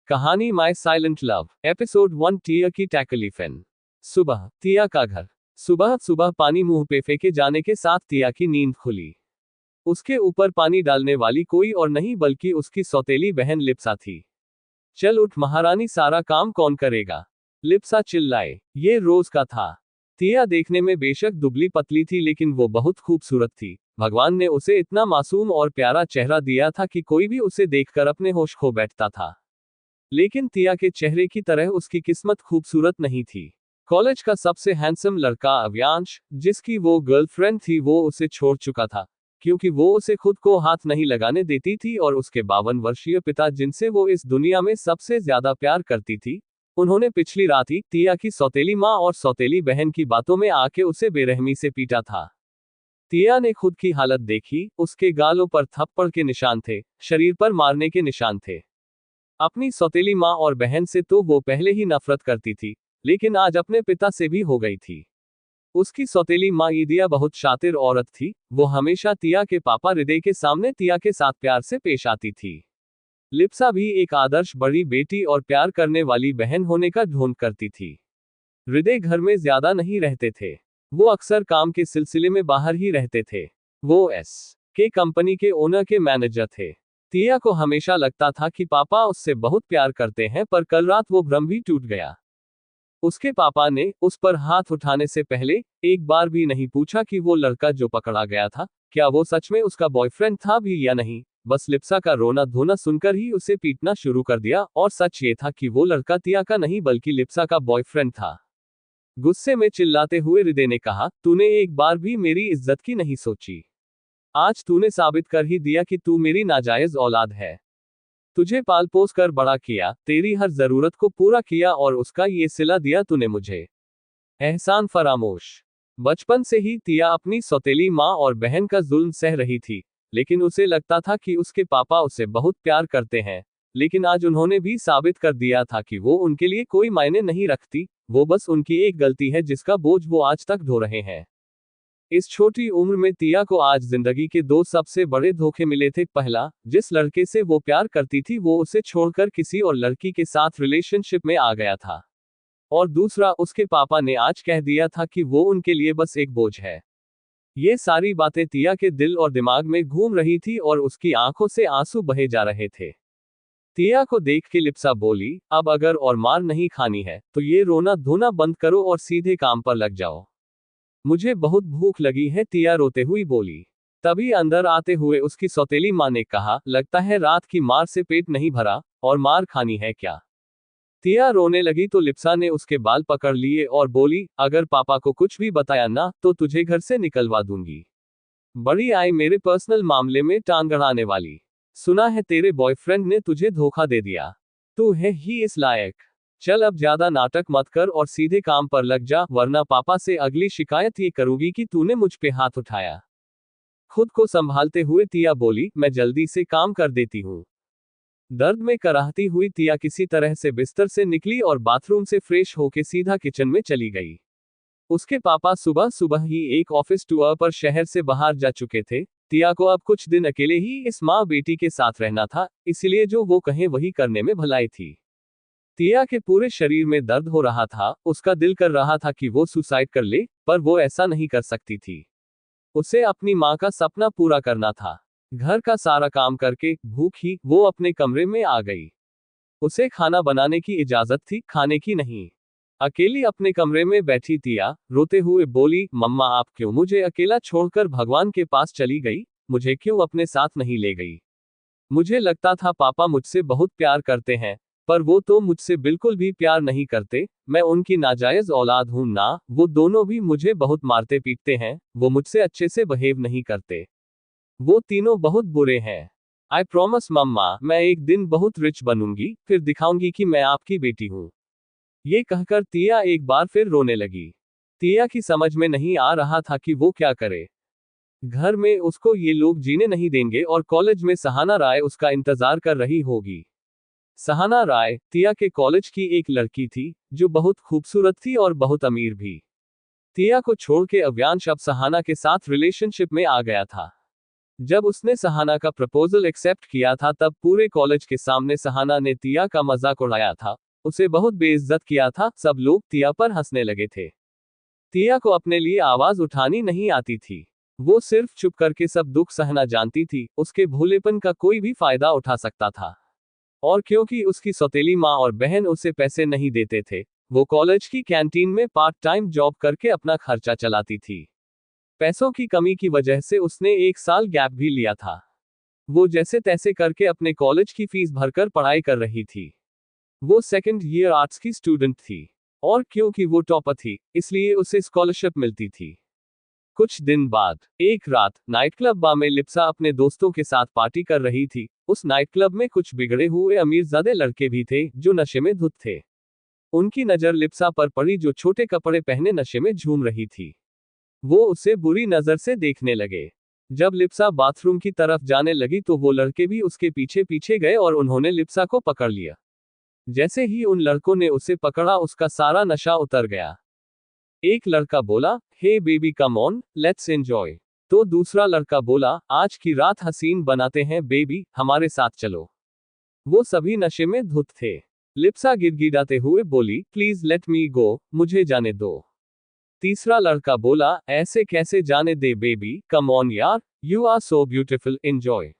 कहानी my silent love, episode 1। टिया की टैकलीफेन। सुबह टिया का घर। सुबह सुबह पानी मुंह पे फेंके जाने के साथ टिया की नींद खुली। उसके ऊपर पानी डालने वाली कोई और नहीं बल्कि उसकी सौतेली बहन लिप्सा थी। चल उठ महारानी, सारा काम कौन करेगा? लिप्सा चिल्लाए। ये रोज का था। टिया देखने में बेशक दुबली पतली थी, लेकिन वो बहुत खूबसूरत थी। भगवान ने उसे इतना मासूम और प्यारा चेहरा दिया था कि कोई भी उसे देखकर अपने होश खो बैठता था। लेकिन टिया के चेहरे की तरह उसकी किस्मत खूबसूरत नहीं थी। कॉलेज का सबसे हैंडसम लड़का अव्यांश, जिसकी वो गर्लफ्रेंड थी, वो उसे छोड़ चुका था, क्योंकि वो उसे खुद को हाथ नहीं लगाने देती थी। और उसके 52 वर्षीय पिता, जिनसे वो इस दुनिया में सबसे ज्यादा प्यार करती थी, उन्होंने पिछली रात ही टिया की सौतेली माँ और सौतेली बहन की बातों में आके उसे बेरहमी से पीटा था। टिया ने खुद की हालत देखी। उसके गालों पर थप्पड़ के निशान थे, शरीर पर मारने के निशान थे। अपनी सौतेली माँ और बहन से तो वो पहले ही नफरत करती थी, लेकिन आज अपने पिता से भी हो गई थी। उसकी सौतेली माँ ईदिया बहुत शातिर औरत थी। वो हमेशा टिया के पापा हृदय के सामने टिया के साथ प्यार से पेश आती थी। लिप्सा भी एक आदर्श बड़ी बेटी और प्यार करने वाली बहन होने का ढोंग करती थी। हृदय घर में ज्यादा नहीं रहते थे। वो अक्सर काम के सिलसिले में बाहर ही रहते थे। वो के कंपनी के ओनर के मैनेजर थे। टिया को हमेशा लगता था कि पापा उससे बहुत प्यार करते हैं, पर कल रात वो भ्रम भी टूट गया। उसके पापा ने उस पर हाथ उठाने से पहले एक बार भी नहीं पूछा कि वो लड़का जो पकड़ा गया था, क्या वो सच में उसका बॉयफ्रेंड था भी या नहीं। बस लिप्सा का रोना धोना सुनकर ही उसे पीटना शुरू कर दिया। और सच ये था कि वो लड़का टिया का नहीं बल्कि लिप्सा का बॉयफ्रेंड था। गुस्से में चिल्लाते हुए हृदय ने कहा, तूने एक बार भी मेरी इज्जत की नहीं सोची। आज तूने साबित कर ही दिया कि तू मेरी नाजायज औलाद है। तुझे पाल पोस कर बड़ा किया, तेरी हर जरूरत को पूरा किया, और उसका ये सिला दिया तूने मुझे। एहसान फरामोश। बचपन से ही टिया अपनी सौतेली माँ और बहन का जुल्म सह रही थी, लेकिन उसे लगता था कि उसके पापा उसे बहुत प्यार करते हैं। लेकिन आज उन्होंने भी साबित कर दिया था कि वो उनके लिए कोई मायने नहीं रखती। वो बस उनकी एक गलती है जिसका बोझ वो आज तक ढो रहे हैं। इस छोटी उम्र में टिया को आज जिंदगी के दो सबसे बड़े धोखे मिले थे। पहला, जिस लड़के से वो प्यार करती थी वो उसे छोड़कर किसी और लड़की के साथ रिलेशनशिप में आ गया था। और दूसरा, उसके पापा ने आज कह दिया था कि वो उनके लिए बस एक बोझ है। ये सारी बातें टिया के दिल और दिमाग में घूम रही थी और उसकी आंखों से आंसू बहे जा रहे थे। टिया को देख के लिप्सा बोली, अब अगर और मार नहीं खानी है तो ये रोना धोना बंद करो और सीधे काम पर लग जाओ। मुझे बहुत भूख लगी है, टिया रोते हुई बोली। तभी अंदर आते हुए उसकी सौतेली माँ ने कहा, लगता है रात की मार से पेट नहीं भरा, और मार खानी है क्या? टिया रोने लगी तो लिप्सा ने उसके बाल पकड़ लिए और बोली, अगर पापा को कुछ भी बताया ना तो तुझे घर से निकलवा दूंगी। बड़ी आई मेरे पर्सनल मामले में टांग अड़ाने वाली। सुना है तेरे बॉयफ्रेंड ने तुझे धोखा दे दिया। तू है ही इस लायक। चल अब ज्यादा नाटक मत कर और सीधे काम पर लग जा, वरना पापा से अगली शिकायत ये करूंगी कि तूने मुझ पे हाथ उठाया। खुद को संभालते हुए टिया बोली, मैं जल्दी से काम कर देती हूँ। दर्द में कराहती हुई टिया किसी तरह से बिस्तर से निकली और बाथरूम से फ्रेश होके सीधा किचन में चली गई। उसके पापा सुबह सुबह ही एक ऑफिस टूर पर शहर से बाहर जा चुके थे। टिया को अब कुछ दिन अकेले ही इस माँ बेटी के साथ रहना था, इसलिए जो वो कहे वही करने में भलाई थी। टिया के पूरे शरीर में दर्द हो रहा था। उसका दिल कर रहा था कि वो सुसाइड कर ले, पर वो ऐसा नहीं कर सकती थी। उसे अपनी माँ का सपना पूरा करना था। घर का सारा काम करके भूखी वो अपने कमरे में आ गई। उसे खाना बनाने की इजाजत थी, खाने की नहीं। अकेली अपने कमरे में बैठी टिया रोते हुए बोली, मम्मा आप क्यों मुझे अकेला छोड़कर भगवान के पास चली गई? मुझे क्यों अपने साथ नहीं ले गई? मुझे लगता था पापा मुझसे बहुत प्यार करते हैं, पर वो तो मुझसे बिल्कुल भी प्यार नहीं करते। मैं उनकी नाजायज औलाद हूं ना। वो दोनों भी मुझे बहुत मारते पीटते हैं। वो मुझसे अच्छे से बिहेव नहीं करते। वो तीनों बहुत बुरे हैं। आई प्रॉमिस मम्मा, मैं एक दिन बहुत रिच बनूंगी, फिर दिखाऊंगी कि मैं आपकी बेटी हूँ। ये कहकर टिया एक बार फिर रोने लगी। टिया की समझ में नहीं आ रहा था कि वो क्या करे। घर में उसको ये लोग जीने नहीं देंगे और कॉलेज में सहाना राय उसका इंतजार कर रही होगी। सहाना राय टिया के कॉलेज की एक लड़की थी, जो बहुत खूबसूरत थी और बहुत अमीर भी। टिया को छोड़ के अव्यांश अब सहाना के साथ रिलेशनशिप में आ गया था। जब उसने सहाना का प्रपोजल एक्सेप्ट किया था तब पूरे कॉलेज के सामने सहाना ने तिया का मजाक उड़ाया था, उसे बहुत बेइज्जत किया था, सब लोग तिया पर हंसने लगे थे। तिया को अपने लिए आवाज उठानी नहीं आती थी। वो सिर्फ चुप करके सब दुख सहना जानती थी, उसके भोलेपन का कोई भी फायदा उठा सकता था। और क्योंकि उसकी सौतेली माँ और बहन उसे पैसे नहीं देते थे, वो कॉलेज की कैंटीन में पार्ट टाइम जॉब करके अपना खर्चा चलाती थी। पैसों की कमी की वजह से उसने 1 साल गैप भी लिया था। वो जैसे तैसे करके अपने कॉलेज की फीस भरकर पढ़ाई कर रही थी। वो सेकंड ईयर आर्ट्स की स्टूडेंट थी। और क्योंकि वो टॉपर थी, इसलिए उसे स्कॉलरशिप मिलती थी। कुछ दिन बाद एक रात नाइट क्लब बार में लिप्सा अपने दोस्तों के साथ पार्टी कर रही थी। उस नाइट क्लब में कुछ बिगड़े हुए अमीरजादे लड़के भी थे जो नशे में धुत थे। उनकी नजर लिप्सा पर पड़ी जो छोटे कपड़े पहने नशे में झूम रही थी। वो उसे बुरी नजर से देखने लगे। जब लिप्सा बाथरूम की तरफ जाने लगी तो वो लड़के भी उसके पीछे पीछे गए और उन्होंने लिप्सा को पकड़ लिया। जैसे ही उन लड़कों ने उसे पकड़ा उसका सारा नशा उतर गया। एक लड़का बोला, hey baby come on, let's enjoy. तो दूसरा लड़का बोला, आज की रात हसीन बनाते हैं बेबी, हमारे साथ चलो। वो सभी नशे में धुत थे। लिप्सा गिड़गिड़ाते हुए बोली, प्लीज लेट मी गो, मुझे जाने दो। तीसरा लड़का बोला, ऐसे कैसे जाने दे बेबी, कम ऑन यार, you are so beautiful, enjoy.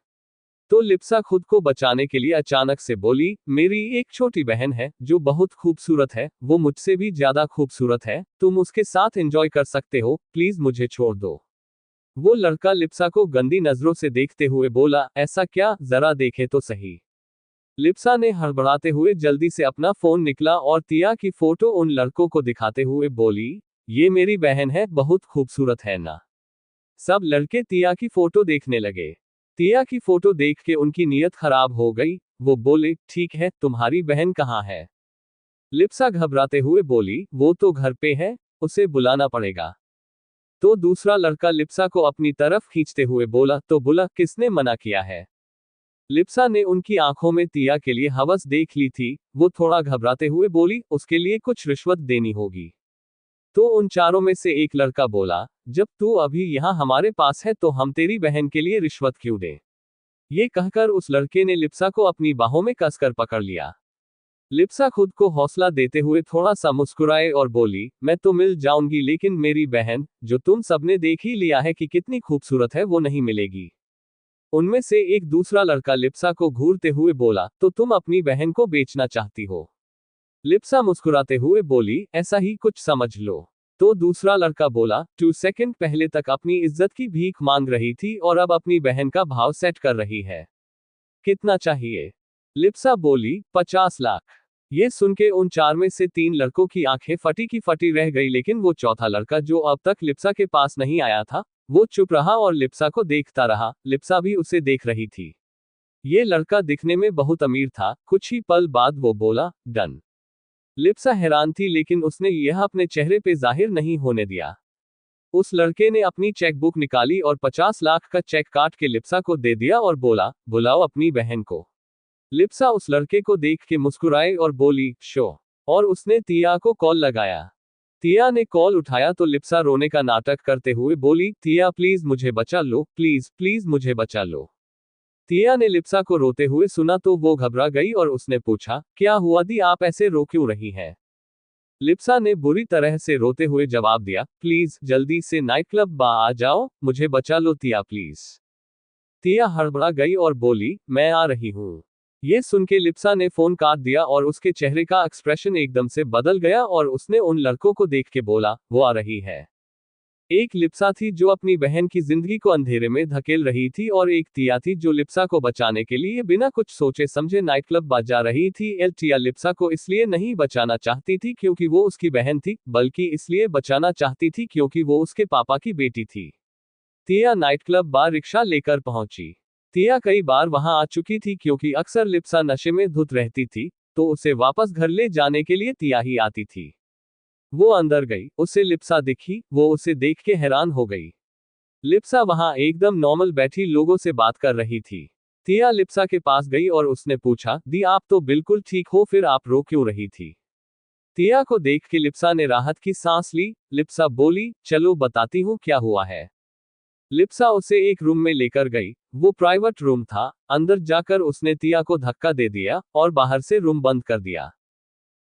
तो लिप्सा खुद को बचाने के लिए अचानक से बोली, मेरी एक छोटी बहन है जो बहुत खूबसूरत है, वो मुझसे भी ज्यादा खूबसूरत है, तुम उसके साथ एंजॉय कर सकते हो, प्लीज मुझे छोड़ दो। वो लड़का लिप्सा को गंदी नजरों से देखते हुए बोला, ऐसा क्या, जरा देखे तो सही। लिप्सा ने हड़बड़ाते हुए जल्दी से अपना फोन निकला और तिया की फोटो उन लड़कों को दिखाते हुए बोली, ये मेरी बहन है, बहुत खूबसूरत है ना। सब लड़के तिया की फोटो देखने लगे। तिया की फोटो देख के उनकी नीयत खराब हो गई। वो बोले, ठीक है, तुम्हारी बहन कहाँ है? लिप्सा घबराते हुए बोली, वो तो घर पे है, उसे बुलाना पड़ेगा। तो दूसरा लड़का लिप्सा को अपनी तरफ खींचते हुए बोला, तो बुला, किसने मना किया है? लिप्सा ने उनकी आंखों में तिया के लिए हवस देख ली थी। वो थोड़ा घबराते हुए बोली, उसके लिए कुछ रिश्वत देनी होगी। तो उन चारों में से एक लड़का बोला, जब तू अभी यहाँ हमारे पास है तो हम तेरी बहन के लिए रिश्वत क्यों दें? ये कहकर उस लड़के ने लिप्सा को अपनी बाहों में कसकर पकड़ लिया। लिप्सा खुद को हौसला देते हुए थोड़ा सा मुस्कुराए और बोली, मैं तो मिल जाऊंगी लेकिन मेरी बहन, जो तुम सबने देख ही लिया है कि कितनी खूबसूरत है, वो नहीं मिलेगी। उनमें से एक दूसरा लड़का लिप्सा को घूरते हुए बोला, तो तुम अपनी बहन को बेचना चाहती हो? लिप्सा मुस्कुराते हुए बोली, ऐसा ही कुछ समझ लो। तो दूसरा लड़का बोला, 2 सेकंड पहले तक अपनी इज्जत की भीख मांग रही थी और अब अपनी बहन का भाव सेट कर रही है। कितना चाहिए? लिप्सा बोली, 50 लाख। ये सुन के उन चार में से 3 लड़कों की आंखें फटी की फटी रह गई, लेकिन वो चौथा लड़का जो अब तक लिप्सा के पास नहीं आया था, वो चुप रहा और लिप्सा को देखता रहा। लिप्सा भी उसे देख रही थी। ये लड़का दिखने में बहुत अमीर था। कुछ ही पल बाद वो बोला, डन। लिप्सा हैरान थी लेकिन उसने यह अपने चेहरे पे जाहिर नहीं होने दिया। उस लड़के ने अपनी चेकबुक निकाली और 50 लाख का चेक काट के लिप्सा को दे दिया और बोला, बुलाओ अपनी बहन को। लिप्सा उस लड़के को देख के मुस्कुराई और बोली, शो। और उसने तिया को कॉल लगाया। तिया ने कॉल उठाया तो लिप्सा रोने का नाटक करते हुए बोली, तिया प्लीज मुझे बचा लो, प्लीज प्लीज मुझे बचा लो। तिया ने लिप्सा को रोते हुए सुना तो वो घबरा गई और उसने पूछा, क्या हुआ दी, आप ऐसे रो क्यों रही हैं? लिप्सा ने बुरी तरह से रोते हुए जवाब दिया, प्लीज जल्दी से नाइट क्लब बा आ जाओ, मुझे बचा लो तिया प्लीज। तिया हड़बड़ा गई और बोली, मैं आ रही हूँ। ये सुन के लिप्सा ने फोन काट दिया और उसके चेहरे का एक्सप्रेशन एकदम से बदल गया और उसने उन लड़कों को देख के बोला, वो आ रही है। एक लिप्सा थी जो अपनी बहन की जिंदगी को अंधेरे में धकेल रही थी और एक तिया थी जो लिप्सा को बचाने के लिए बिना कुछ सोचे समझे नाइट क्लब बजा रही थी। तिया लिप्सा को इसलिए नहीं बचाना चाहती थी क्योंकि वो उसकी बहन थी, बल्कि इसलिए बचाना चाहती थी क्योंकि वो उसके पापा की बेटी थी। तिया नाइट क्लब बार रिक्शा लेकर पहुंची। तिया कई बार वहां आ चुकी थी क्योंकि अक्सर लिप्सा नशे में धुत रहती थी, तो उसे वापस घर ले जाने के लिए तिया ही आती थी। वो अंदर गई, उसे लिप्सा दिखी, वो उसे देख के हैरान हो गई। लिप्सा वहां एकदम नॉर्मल बैठी लोगों से बात कर रही थी। तिया लिप्सा के पास गई और उसने पूछा, दी आप तो बिल्कुल ठीक हो, फिर आप रो क्यों रही थी? तिया को देख के लिप्सा ने राहत की सांस ली। लिप्सा बोली, चलो बताती हूँ क्या हुआ है। लिप्सा उसे एक रूम में लेकर गई। वो प्राइवेट रूम था। अंदर जाकर उसने तिया को धक्का दे दिया और बाहर से रूम बंद कर दिया।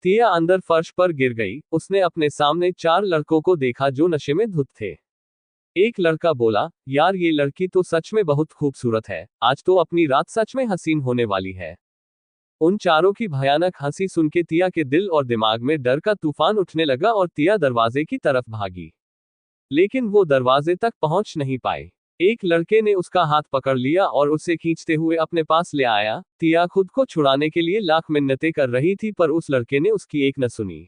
तिया अंदर फर्श पर गिर गई। उसने अपने सामने 4 लड़कों को देखा जो नशे में धुत थे। एक लड़का बोला, यार ये लड़की तो सच में बहुत खूबसूरत है, आज तो अपनी रात सच में हसीन होने वाली है। उन चारों की भयानक हंसी सुन के तिया के दिल और दिमाग में डर का तूफान उठने लगा और तिया दरवाजे की तरफ भागी। लेकिन वो दरवाजे तक पहुंच नहीं पाए। एक लड़के ने उसका हाथ पकड़ लिया और उसे खींचते हुए अपने पास ले आया। तिया खुद को छुड़ाने के लिए लाख मिन्नतें कर रही थी पर उस लड़के ने उसकी एक न सुनी।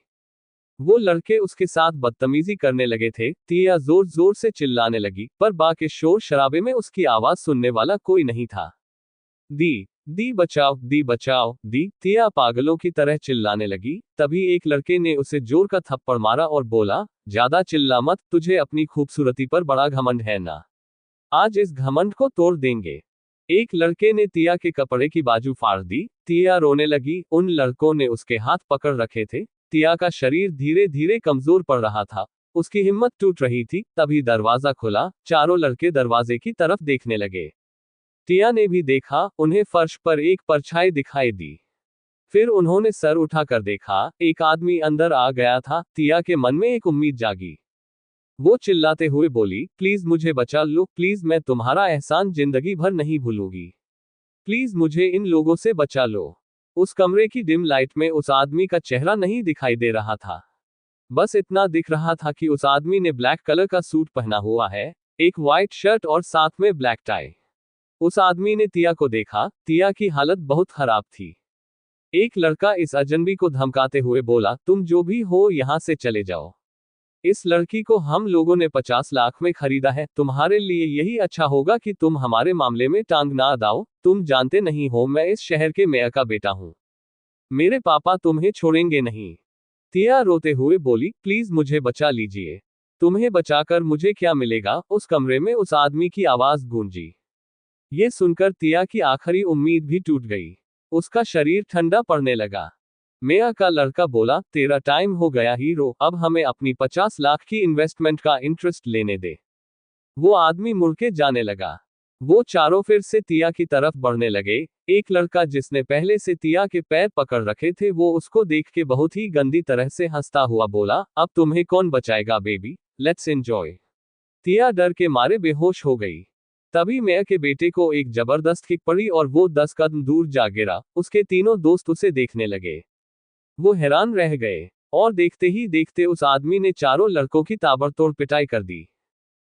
वो लड़के उसके साथ बदतमीजी करने लगे थे। तिया जोर जोर से चिल्लाने लगी पर बाकी शोर शराबे में उसकी आवाज सुनने वाला कोई नहीं था। दी दी बचाओ, दी बचाओ, दी, तिया पागलों की तरह चिल्लाने लगी। तभी एक लड़के ने उसे जोर का थप्पड़ मारा और बोला, ज्यादा चिल्ला मत, तुझे अपनी खूबसूरती पर बड़ा घमंड है ना? आज इस घमंड को तोड़ देंगे। एक लड़के ने तिया के कपड़े की बाजू फाड़ दी। तिया रोने लगी। उन लड़कों ने उसके हाथ पकड़ रखे थे। तिया का शरीर धीरे धीरे कमजोर पड़ रहा था। उसकी हिम्मत टूट रही थी। तभी दरवाजा खुला। चारों लड़के दरवाजे की तरफ देखने लगे। तिया ने भी देखा। उन्हें फर्श पर एक परछाई दिखाई दी। फिर उन्होंने सर उठाकर देखा। एक आदमी अंदर आ गया था। तिया के मन में एक उम्मीद जागी। वो चिल्लाते हुए बोली, प्लीज मुझे बचा लो, प्लीज, मैं तुम्हारा एहसान जिंदगी भर नहीं भूलूंगी। प्लीज मुझे इन लोगों से बचा लो। उस कमरे की डिम लाइट में उस आदमी का चेहरा नहीं दिखाई दे रहा था। बस इतना दिख रहा था कि उस आदमी ने ब्लैक कलर का सूट पहना हुआ है, एक व्हाइट शर्ट और साथ में ब्लैक टाई। उस आदमी ने तिया को देखा। तिया की हालत बहुत खराब थी। एक लड़का इस अजनबी को धमकाते हुए बोला, तुम जो भी हो यहां से चले जाओ। इस लड़की को हम लोगों ने 50 लाख में खरीदा है। तुम्हारे लिए यही अच्छा होगा कि तुम हमारे मामले में टांग ना अड़ाओ। तुम जानते नहीं हो मैं इस शहर के मेयर का बेटा हूं। मेरे पापा तुम्हें छोड़ेंगे नहीं। तिया रोते हुए बोली, प्लीज मुझे बचा लीजिए। तुम्हें बचाकर मुझे क्या मिलेगा? उस कमरे में उस आदमी की आवाज गूंजी। ये सुनकर तिया की आखिरी उम्मीद भी टूट गई। उसका शरीर ठंडा पड़ने लगा। मेयर का लड़का बोला, तेरा टाइम हो गया हीरो, अब हमें अपनी 50 लाख की इन्वेस्टमेंट का इंटरेस्ट लेने दे। वो आदमी मुड़ के जाने लगा। वो चारों फिर से तिया की तरफ बढ़ने लगे। एक लड़का जिसने पहले से तिया के पैर पकड़ रखे थे वो उसको देख के बहुत ही गंदी तरह से हंसता हुआ बोला, अब तुम्हें कौन बचाएगा बेबी, लेट्स एंजॉय। तिया डर के मारे बेहोश हो गई। तभी मेयर के बेटे को एक जबरदस्त किक पड़ी और वो 10 कदम दूर जा गिरा। उसके तीनों दोस्त उसे देखने लगे। वो हैरान रह गए और देखते ही देखते उस आदमी ने चारों लड़कों की ताबड़तोड़ पिटाई कर दी।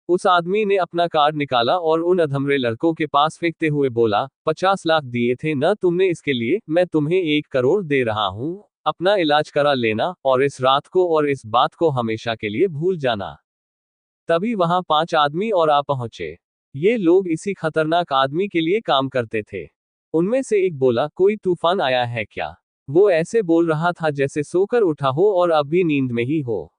उस आदमी ने अपना कार्ड निकाला और उन अधमरे लड़कों के पास फेंकते हुए बोला, 50 लाख दिए थे ना तुमने इसके लिए, मैं तुम्हें 1 करोड़ दे रहा हूं। अपना इलाज करा लेना और इस रात को और इस बात को हमेशा के लिए भूल जाना। तभी वहां 5 आदमी और आ पहुंचे। ये लोग इसी खतरनाक आदमी के लिए काम करते थे। उनमें से एक बोला, कोई तूफान आया है क्या? वो ऐसे बोल रहा था जैसे सोकर उठा हो और अब भी नींद में ही हो।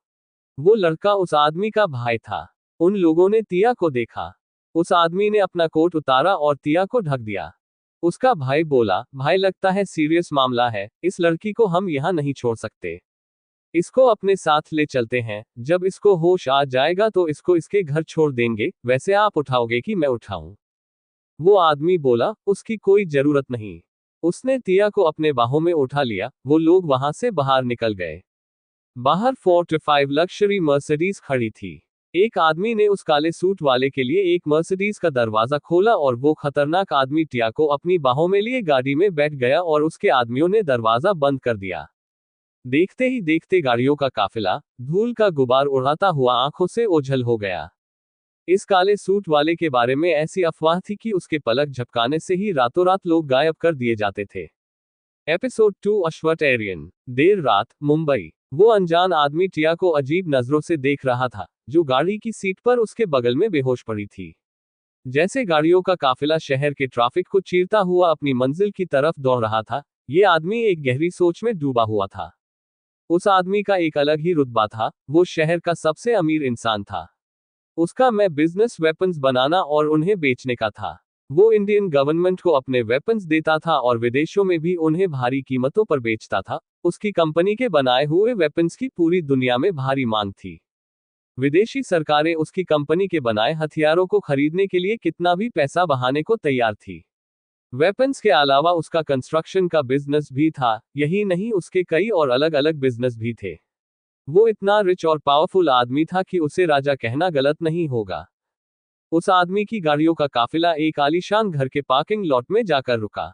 वो लड़का उस आदमी का भाई था। उन लोगों ने तिया को देखा। उस आदमी ने अपना कोट उतारा और तिया को ढक दिया। उसका भाई बोला, भाई लगता है सीरियस मामला है, इस लड़की को हम यहाँ नहीं छोड़ सकते। इसको अपने साथ ले चलते हैं, जब इसको होश आ जाएगा तो इसको इसके घर छोड़ देंगे, वैसे आप उठाओगे कि मैं उठाऊं? वो आदमी बोला, उसकी कोई जरूरत नहीं। उसने तिया को अपने बाहों में उठा लिया। वो लोग वहां से बाहर निकल गए। बाहर 45 लग्जरी मर्सिडीज खड़ी थी। एक आदमी ने उस काले सूट वाले के लिए एक मर्सिडीज का दरवाजा खोला और वो खतरनाक आदमी तिया को अपनी बाहों में लिए गाड़ी में बैठ गया और उसके आदमियों ने दरवाजा बंद कर दिया। देखते ही देखते गाड़ियों का काफिला धूल का गुबार उड़ाता हुआ आंखों से ओझल हो गया। इस काले सूट वाले के बारे में ऐसी अफवाह थी कि उसके पलक झपकाने से ही रातों रात लोग गायब कर दिए जाते थे। एपिसोड 2 अश्वटेरियन। देर रात, मुंबई। वो अनजान आदमी टिया को अजीब नजरों से देख रहा था, जो गाड़ी की सीट पर उसके बगल में बेहोश पड़ी थी। जैसे गाड़ियों का काफिला शहर के ट्रैफिक को चीरता हुआ अपनी मंजिल की तरफ दौड़ रहा था, ये आदमी एक गहरी सोच में डूबा हुआ था। उस आदमी का एक अलग ही रुतबा था। वो शहर का सबसे अमीर इंसान था। उसका मैं बिजनेस वेपन्स बनाना और उन्हें बेचने का था। वो इंडियन गवर्नमेंट को अपने वेपन्स देता था और विदेशों में भी उन्हें भारी कीमतों पर बेचता था। उसकी कंपनी के बनाए हुए वेपन्स की पूरी दुनिया में भारी मांग थी। विदेशी सरकारें उसकी कंपनी के बनाए हथियारों को खरीदने के लिए कितना भी पैसा बहाने को तैयार थी। वेपन्स के अलावा उसका कंस्ट्रक्शन का बिजनेस भी था, यही नहीं उसके कई और अलग अलग बिजनेस भी थे। वो इतना रिच और पावरफुल आदमी था कि उसे राजा कहना गलत नहीं होगा। उस आदमी की गाड़ियों का काफिला एक आलीशान घर के पार्किंग लॉट में जाकर रुका।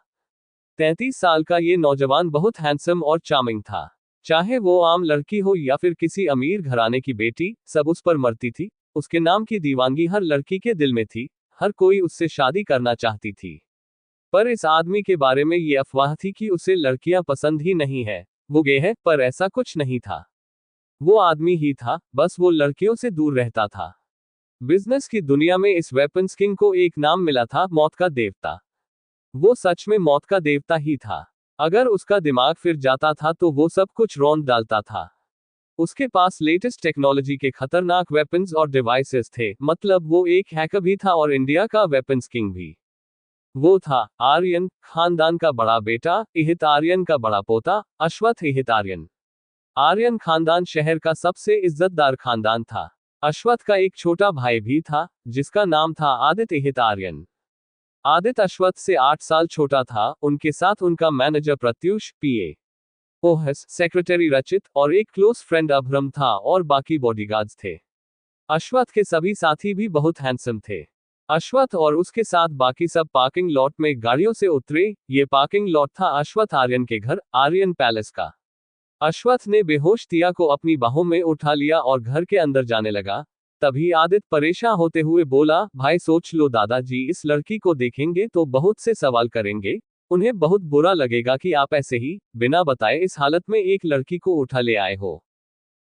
33 साल का ये नौजवान बहुत हैंडसम और चार्मिंग था। चाहे वो आम लड़की हो या फिर किसी अमीर घराने की बेटी, सब उस पर मरती थी। उसके नाम की दीवानगी हर लड़की के दिल में थी, हर कोई उससे शादी करना चाहती थी। पर इस आदमी के बारे में ये अफवाह थी कि उसे लड़कियां पसंद ही नहीं है, वो गे है, पर ऐसा कुछ नहीं था। वो आदमी ही था, बस वो लड़कियों से दूर रहता था। बिजनेस की दुनिया में इस वेपन्स किंग को एक नाम मिला था, मौत का देवता। वो सच में मौत का देवता ही था। अगर उसका दिमाग फिर जाता था तो वो सब कुछ रौंद डालता था। उसके पास लेटेस्ट टेक्नोलॉजी के खतरनाक वेपन्स और डिवाइसेस थे, मतलब वो एक हैकर भी था और इंडिया का वेपन्स किंग भी। वो था आर्यन खानदान का बड़ा बेटा, इहित आर्यन का बड़ा पोता, अश्वत्थ इहित आर्यन। आर्यन खानदान शहर का सबसे इज्जतदार खानदान था। अश्वत्थ का एक छोटा भाई भी था, जिसका नाम था आदित्य इहित आर्यन। आदित्य अश्वत्थ से 8 साल छोटा था। उनके साथ उनका मैनेजर प्रत्युष, पीए ओहस, सेक्रेटरी रचित और एक क्लोज फ्रेंड अभ्रम था और बाकी बॉडीगार्ड्स थे। अश्वत्थ के सभी साथी भी बहुत हैंडसम थे। अश्वत्थ और उसके साथ बाकी सब पार्किंग लॉट में गाड़ियों से उतरे। ये पार्किंग लॉट था अश्वत्थ आर्यन के घर, आर्यन पैलेस का। अश्वत्थ ने बेहोश तिया को अपनी बाहों में उठा लिया और घर के अंदर जाने लगा। तभी आदित्य परेशान होते हुए बोला, भाई सोच लो दादाजी इस लड़की को देखेंगे तो बहुत से सवाल करेंगे, उन्हें बहुत बुरा लगेगा कि आप ऐसे ही बिना बताए इस हालत में एक लड़की को उठा ले आए हो।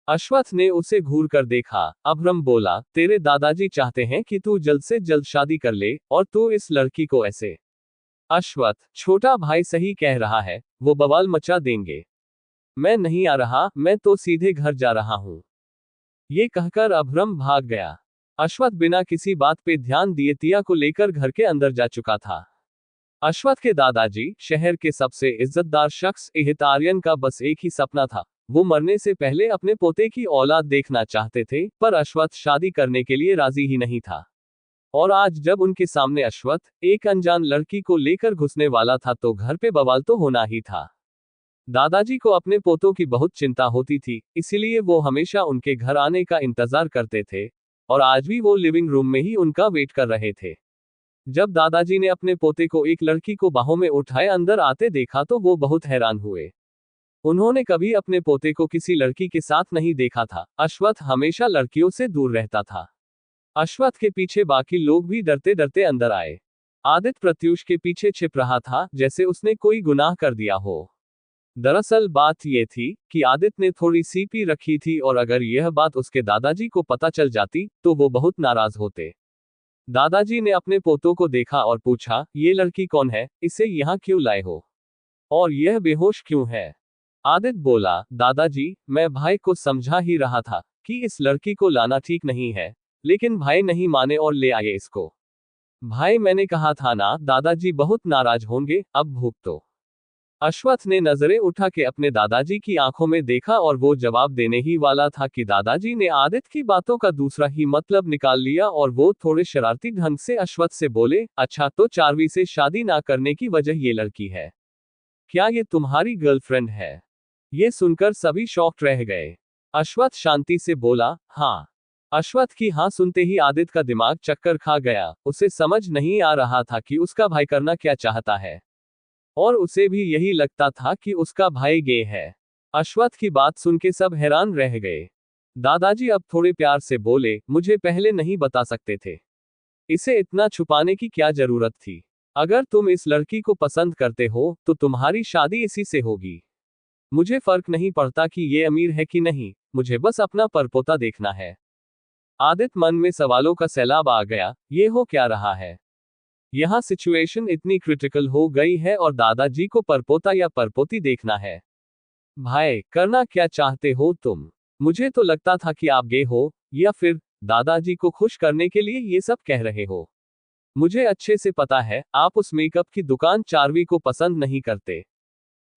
अश्वत्थ ने उसे घूर कर देखा। अभ्रम बोला, तेरे दादाजी चाहते हैं कि तू जल्द से जल्द शादी कर ले और तू इस लड़की को ऐसे। अश्वत्थ, छोटा भाई सही कह रहा है, वो बवाल मचा देंगे। मैं नहीं आ रहा, मैं तो सीधे घर जा रहा हूं। ये कहकर अभ्रम भाग गया। अश्वत्थ बिना किसी बात पे ध्यान दिए तिया को लेकर घर के अंदर जा चुका था। अश्वत्थ के दादाजी, शहर के सबसे इज्जतदार शख्स इहित आर्यन का बस एक ही सपना था, वो मरने से पहले अपने पोते की औलाद देखना चाहते थे, पर अश्वत्थ शादी करने के लिए राजी ही नहीं था। और आज जब उनके सामने अश्वत्थ एक अनजान लड़की को लेकर घुसने वाला था तो घर पे बवाल तो होना ही था। दादाजी को अपने पोतों की बहुत चिंता होती थी, इसीलिए वो हमेशा उनके घर आने का इंतजार करते थे, और आज भी वो लिविंग रूम में ही उनका वेट कर रहे थे। जब दादाजी ने अपने पोते को एक लड़की को बाहों में उठाए अंदर आते देखा तो वो बहुत हैरान हुए। उन्होंने कभी अपने पोते को किसी लड़की के साथ नहीं देखा था। अश्वत्थ हमेशा लड़कियों से दूर रहता था। अश्वत्थ के पीछे बाकी लोग भी डरते डरते अंदर आए। आदित्य प्रत्युष के पीछे छिप रहा था, जैसे उसने कोई गुनाह कर दिया हो। दरअसल बात यह थी कि आदित्य ने थोड़ी सी पी रखी थी और अगर यह बात उसके दादाजी को पता चल जाती तो वो बहुत नाराज होते। दादाजी ने अपने पोतों को देखा और पूछा, ये लड़की कौन है, इसे यहाँ क्यों लाए हो? और यह बेहोश क्यों है? आदित्य बोला, दादाजी, मैं भाई को समझा ही रहा था कि इस लड़की को लाना ठीक नहीं है, लेकिन भाई नहीं माने और ले आए इसको। भाई मैंने कहा था ना, दादाजी बहुत नाराज होंगे, अब भुगतो। अश्वत्थ ने नजरें उठा के अपने दादाजी की आंखों में देखा और वो जवाब देने ही वाला था कि दादाजी ने आदित्य की बातों का दूसरा ही मतलब निकाल लिया और वो थोड़े शरारती ढंग से अश्वत्थ से बोले, अच्छा तो चार्वी से शादी ना करने की वजह ये लड़की है? क्या ये तुम्हारी गर्लफ्रेंड है? ये सुनकर सभी शॉक्ड रह गए। अश्वत्थ शांति से बोला, हाँ। अश्वत्थ की हाँ सुनते ही आदित्य का दिमाग चक्कर खा गया। उसे समझ नहीं आ रहा था कि उसका भाई करना क्या चाहता है, और उसे भी यही लगता था कि उसका भाई गे है। अश्वत्थ की बात सुन के सब हैरान रह गए। दादाजी अब थोड़े प्यार से बोले, मुझे पहले नहीं बता सकते थे? इसे इतना छुपाने की क्या जरूरत थी? अगर तुम इस लड़की को पसंद करते हो तो तुम्हारी शादी इसी से होगी। मुझे फर्क नहीं पड़ता कि ये अमीर है कि नहीं, मुझे बस अपना परपोता देखना है। आदित्य मन में सवालों का सैलाब आ गया, ये हो क्या रहा है? यहाँ सिचुएशन इतनी क्रिटिकल हो गई है और दादाजी को परपोता या परपोती देखना है। भाई, करना क्या चाहते हो तुम? मुझे तो लगता था कि आप गे हो, या फिर दादाजी को खुश करने के लिए ये सब कह रहे हो। मुझे अच्छे से पता है, आप उस मेकअप की दुकान चार्वी को पसंद नहीं करते,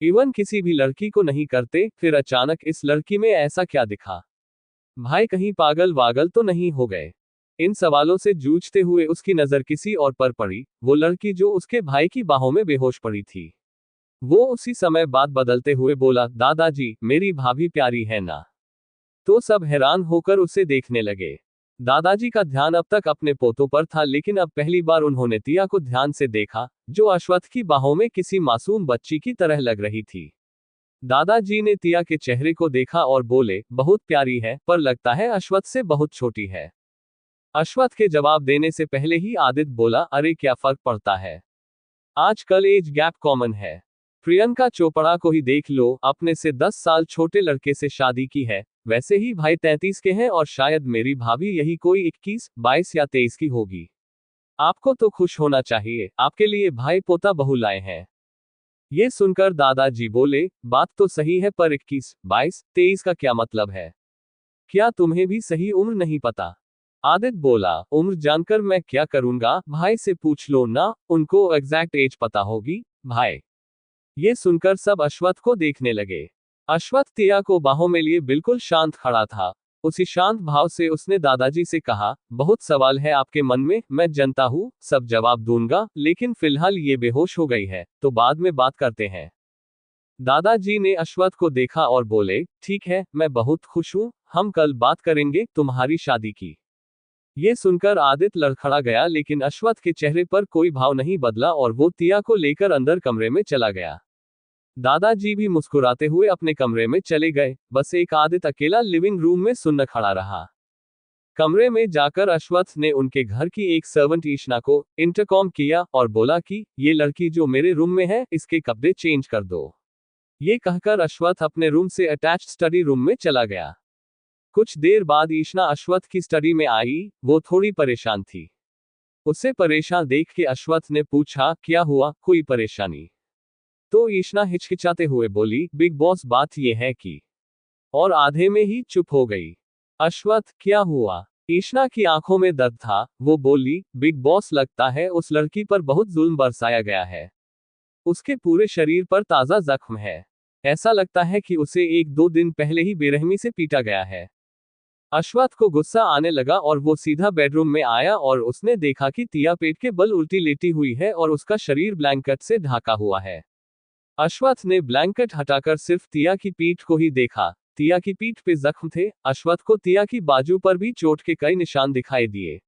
इवन किसी भी लड़की को नहीं करते, फिर अचानक इस लड़की में ऐसा क्या दिखा? भाई कहीं पागल वागल तो नहीं हो गए? इन सवालों से जूझते हुए उसकी नजर किसी और पर पड़ी, वो लड़की जो उसके भाई की बाहों में बेहोश पड़ी थी। वो उसी समय बात बदलते हुए बोला, दादाजी, मेरी भाभी प्यारी है ना? तो सब हैरान होकर उसे देखने लगे। दादाजी का ध्यान अब तक अपने पोतों पर था, लेकिन अब पहली बार उन्होंने तिया को ध्यान से देखा, जो अश्वत्थ की बाहों में किसी मासूम बच्ची की तरह लग रही थी। दादाजी ने तिया के चेहरे को देखा और बोले, बहुत प्यारी है, पर लगता है अश्वत्थ से बहुत छोटी है। अश्वत्थ के जवाब देने से पहले ही आदित्य बोला, अरे क्या फर्क पड़ता है, आजकल एज गैप कॉमन है। प्रियंका चोपड़ा को ही देख लो, अपने से 10 साल छोटे लड़के से शादी की है। वैसे ही भाई 33 के हैं और शायद मेरी भाभी यही कोई 21, 22 या 23 की होगी। आपको तो खुश होना चाहिए, आपके लिए भाई पोता बहू लाए हैं। ये सुनकर दादाजी बोले, बात तो सही है, पर 21, 22, 23 का क्या मतलब है? क्या तुम्हें भी सही उम्र नहीं पता? आदित्य बोला, उम्र जानकर मैं क्या करूंगा, भाई से पूछ लो ना, उनको एग्जैक्ट एज पता होगी। भाई। ये सुनकर सब अश्वत्थ को देखने लगे। अश्वत्थ तिया को बाहों में लिए बिल्कुल शांत खड़ा था। उसी शांत भाव से उसने दादाजी से कहा, बहुत सवाल है आपके मन में, मैं जानता हूँ, सब जवाब दूंगा, लेकिन फिलहाल ये बेहोश हो गई है, तो बाद में बात करते हैं। दादाजी ने अश्वत्थ को देखा और बोले, ठीक है, मैं बहुत खुश हूँ, हम कल बात करेंगे तुम्हारी शादी की। ये सुनकर आदित्य लड़खड़ा गया, लेकिन अश्वत्थ के चेहरे पर कोई भाव नहीं बदला और वो तिया को लेकर अंदर कमरे में चला गया। दादाजी भी मुस्कुराते हुए अपने कमरे में चले गए, बस एक आदित्य अकेला लिविंग रूम में सुन्न खड़ा रहा। कमरे में जाकर अश्वत्थ ने उनके घर की एक सर्वेंट ईशना को इंटरकॉम किया और बोला कि ये लड़की जो मेरे रूम में है, इसके कपड़े चेंज कर दो। ये कहकर अश्वत्थ अपने रूम से अटैच्ड स्टडी रूम में चला गया। कुछ देर बाद ईशना अश्वत्थ की स्टडी में आई, वो थोड़ी परेशान थी। उसे परेशान देख के अश्वत्थ ने पूछा, क्या हुआ, कोई परेशानी? तो ईशना हिचकिचाते हुए बोली, बिग बॉस, बात यह है कि, और आधे में ही चुप हो गई। अश्वत्थ, क्या हुआ? ईशना की आंखों में दर्द था, वो बोली, बिग बॉस, लगता है उस लड़की पर बहुत जुल्म बरसाया गया है। उसके पूरे शरीर पर ताजा जख्म है। ऐसा लगता है कि उसे 1-2 दिन पहले ही बेरहमी से पीटा गया है। अश्वत्थ को गुस्सा आने लगा और वो सीधा बेडरूम में आया और उसने देखा कि तिया पेट के बल उल्टी लेटी हुई है और उसका शरीर ब्लैंकेट से ढका हुआ है। अश्वत्थ ने ब्लैंकेट हटाकर सिर्फ तिया की पीठ को ही देखा। तिया की पीठ पे जख्म थे। अश्वत्थ को तिया की बाजू पर भी चोट के कई निशान दिखाई दिए।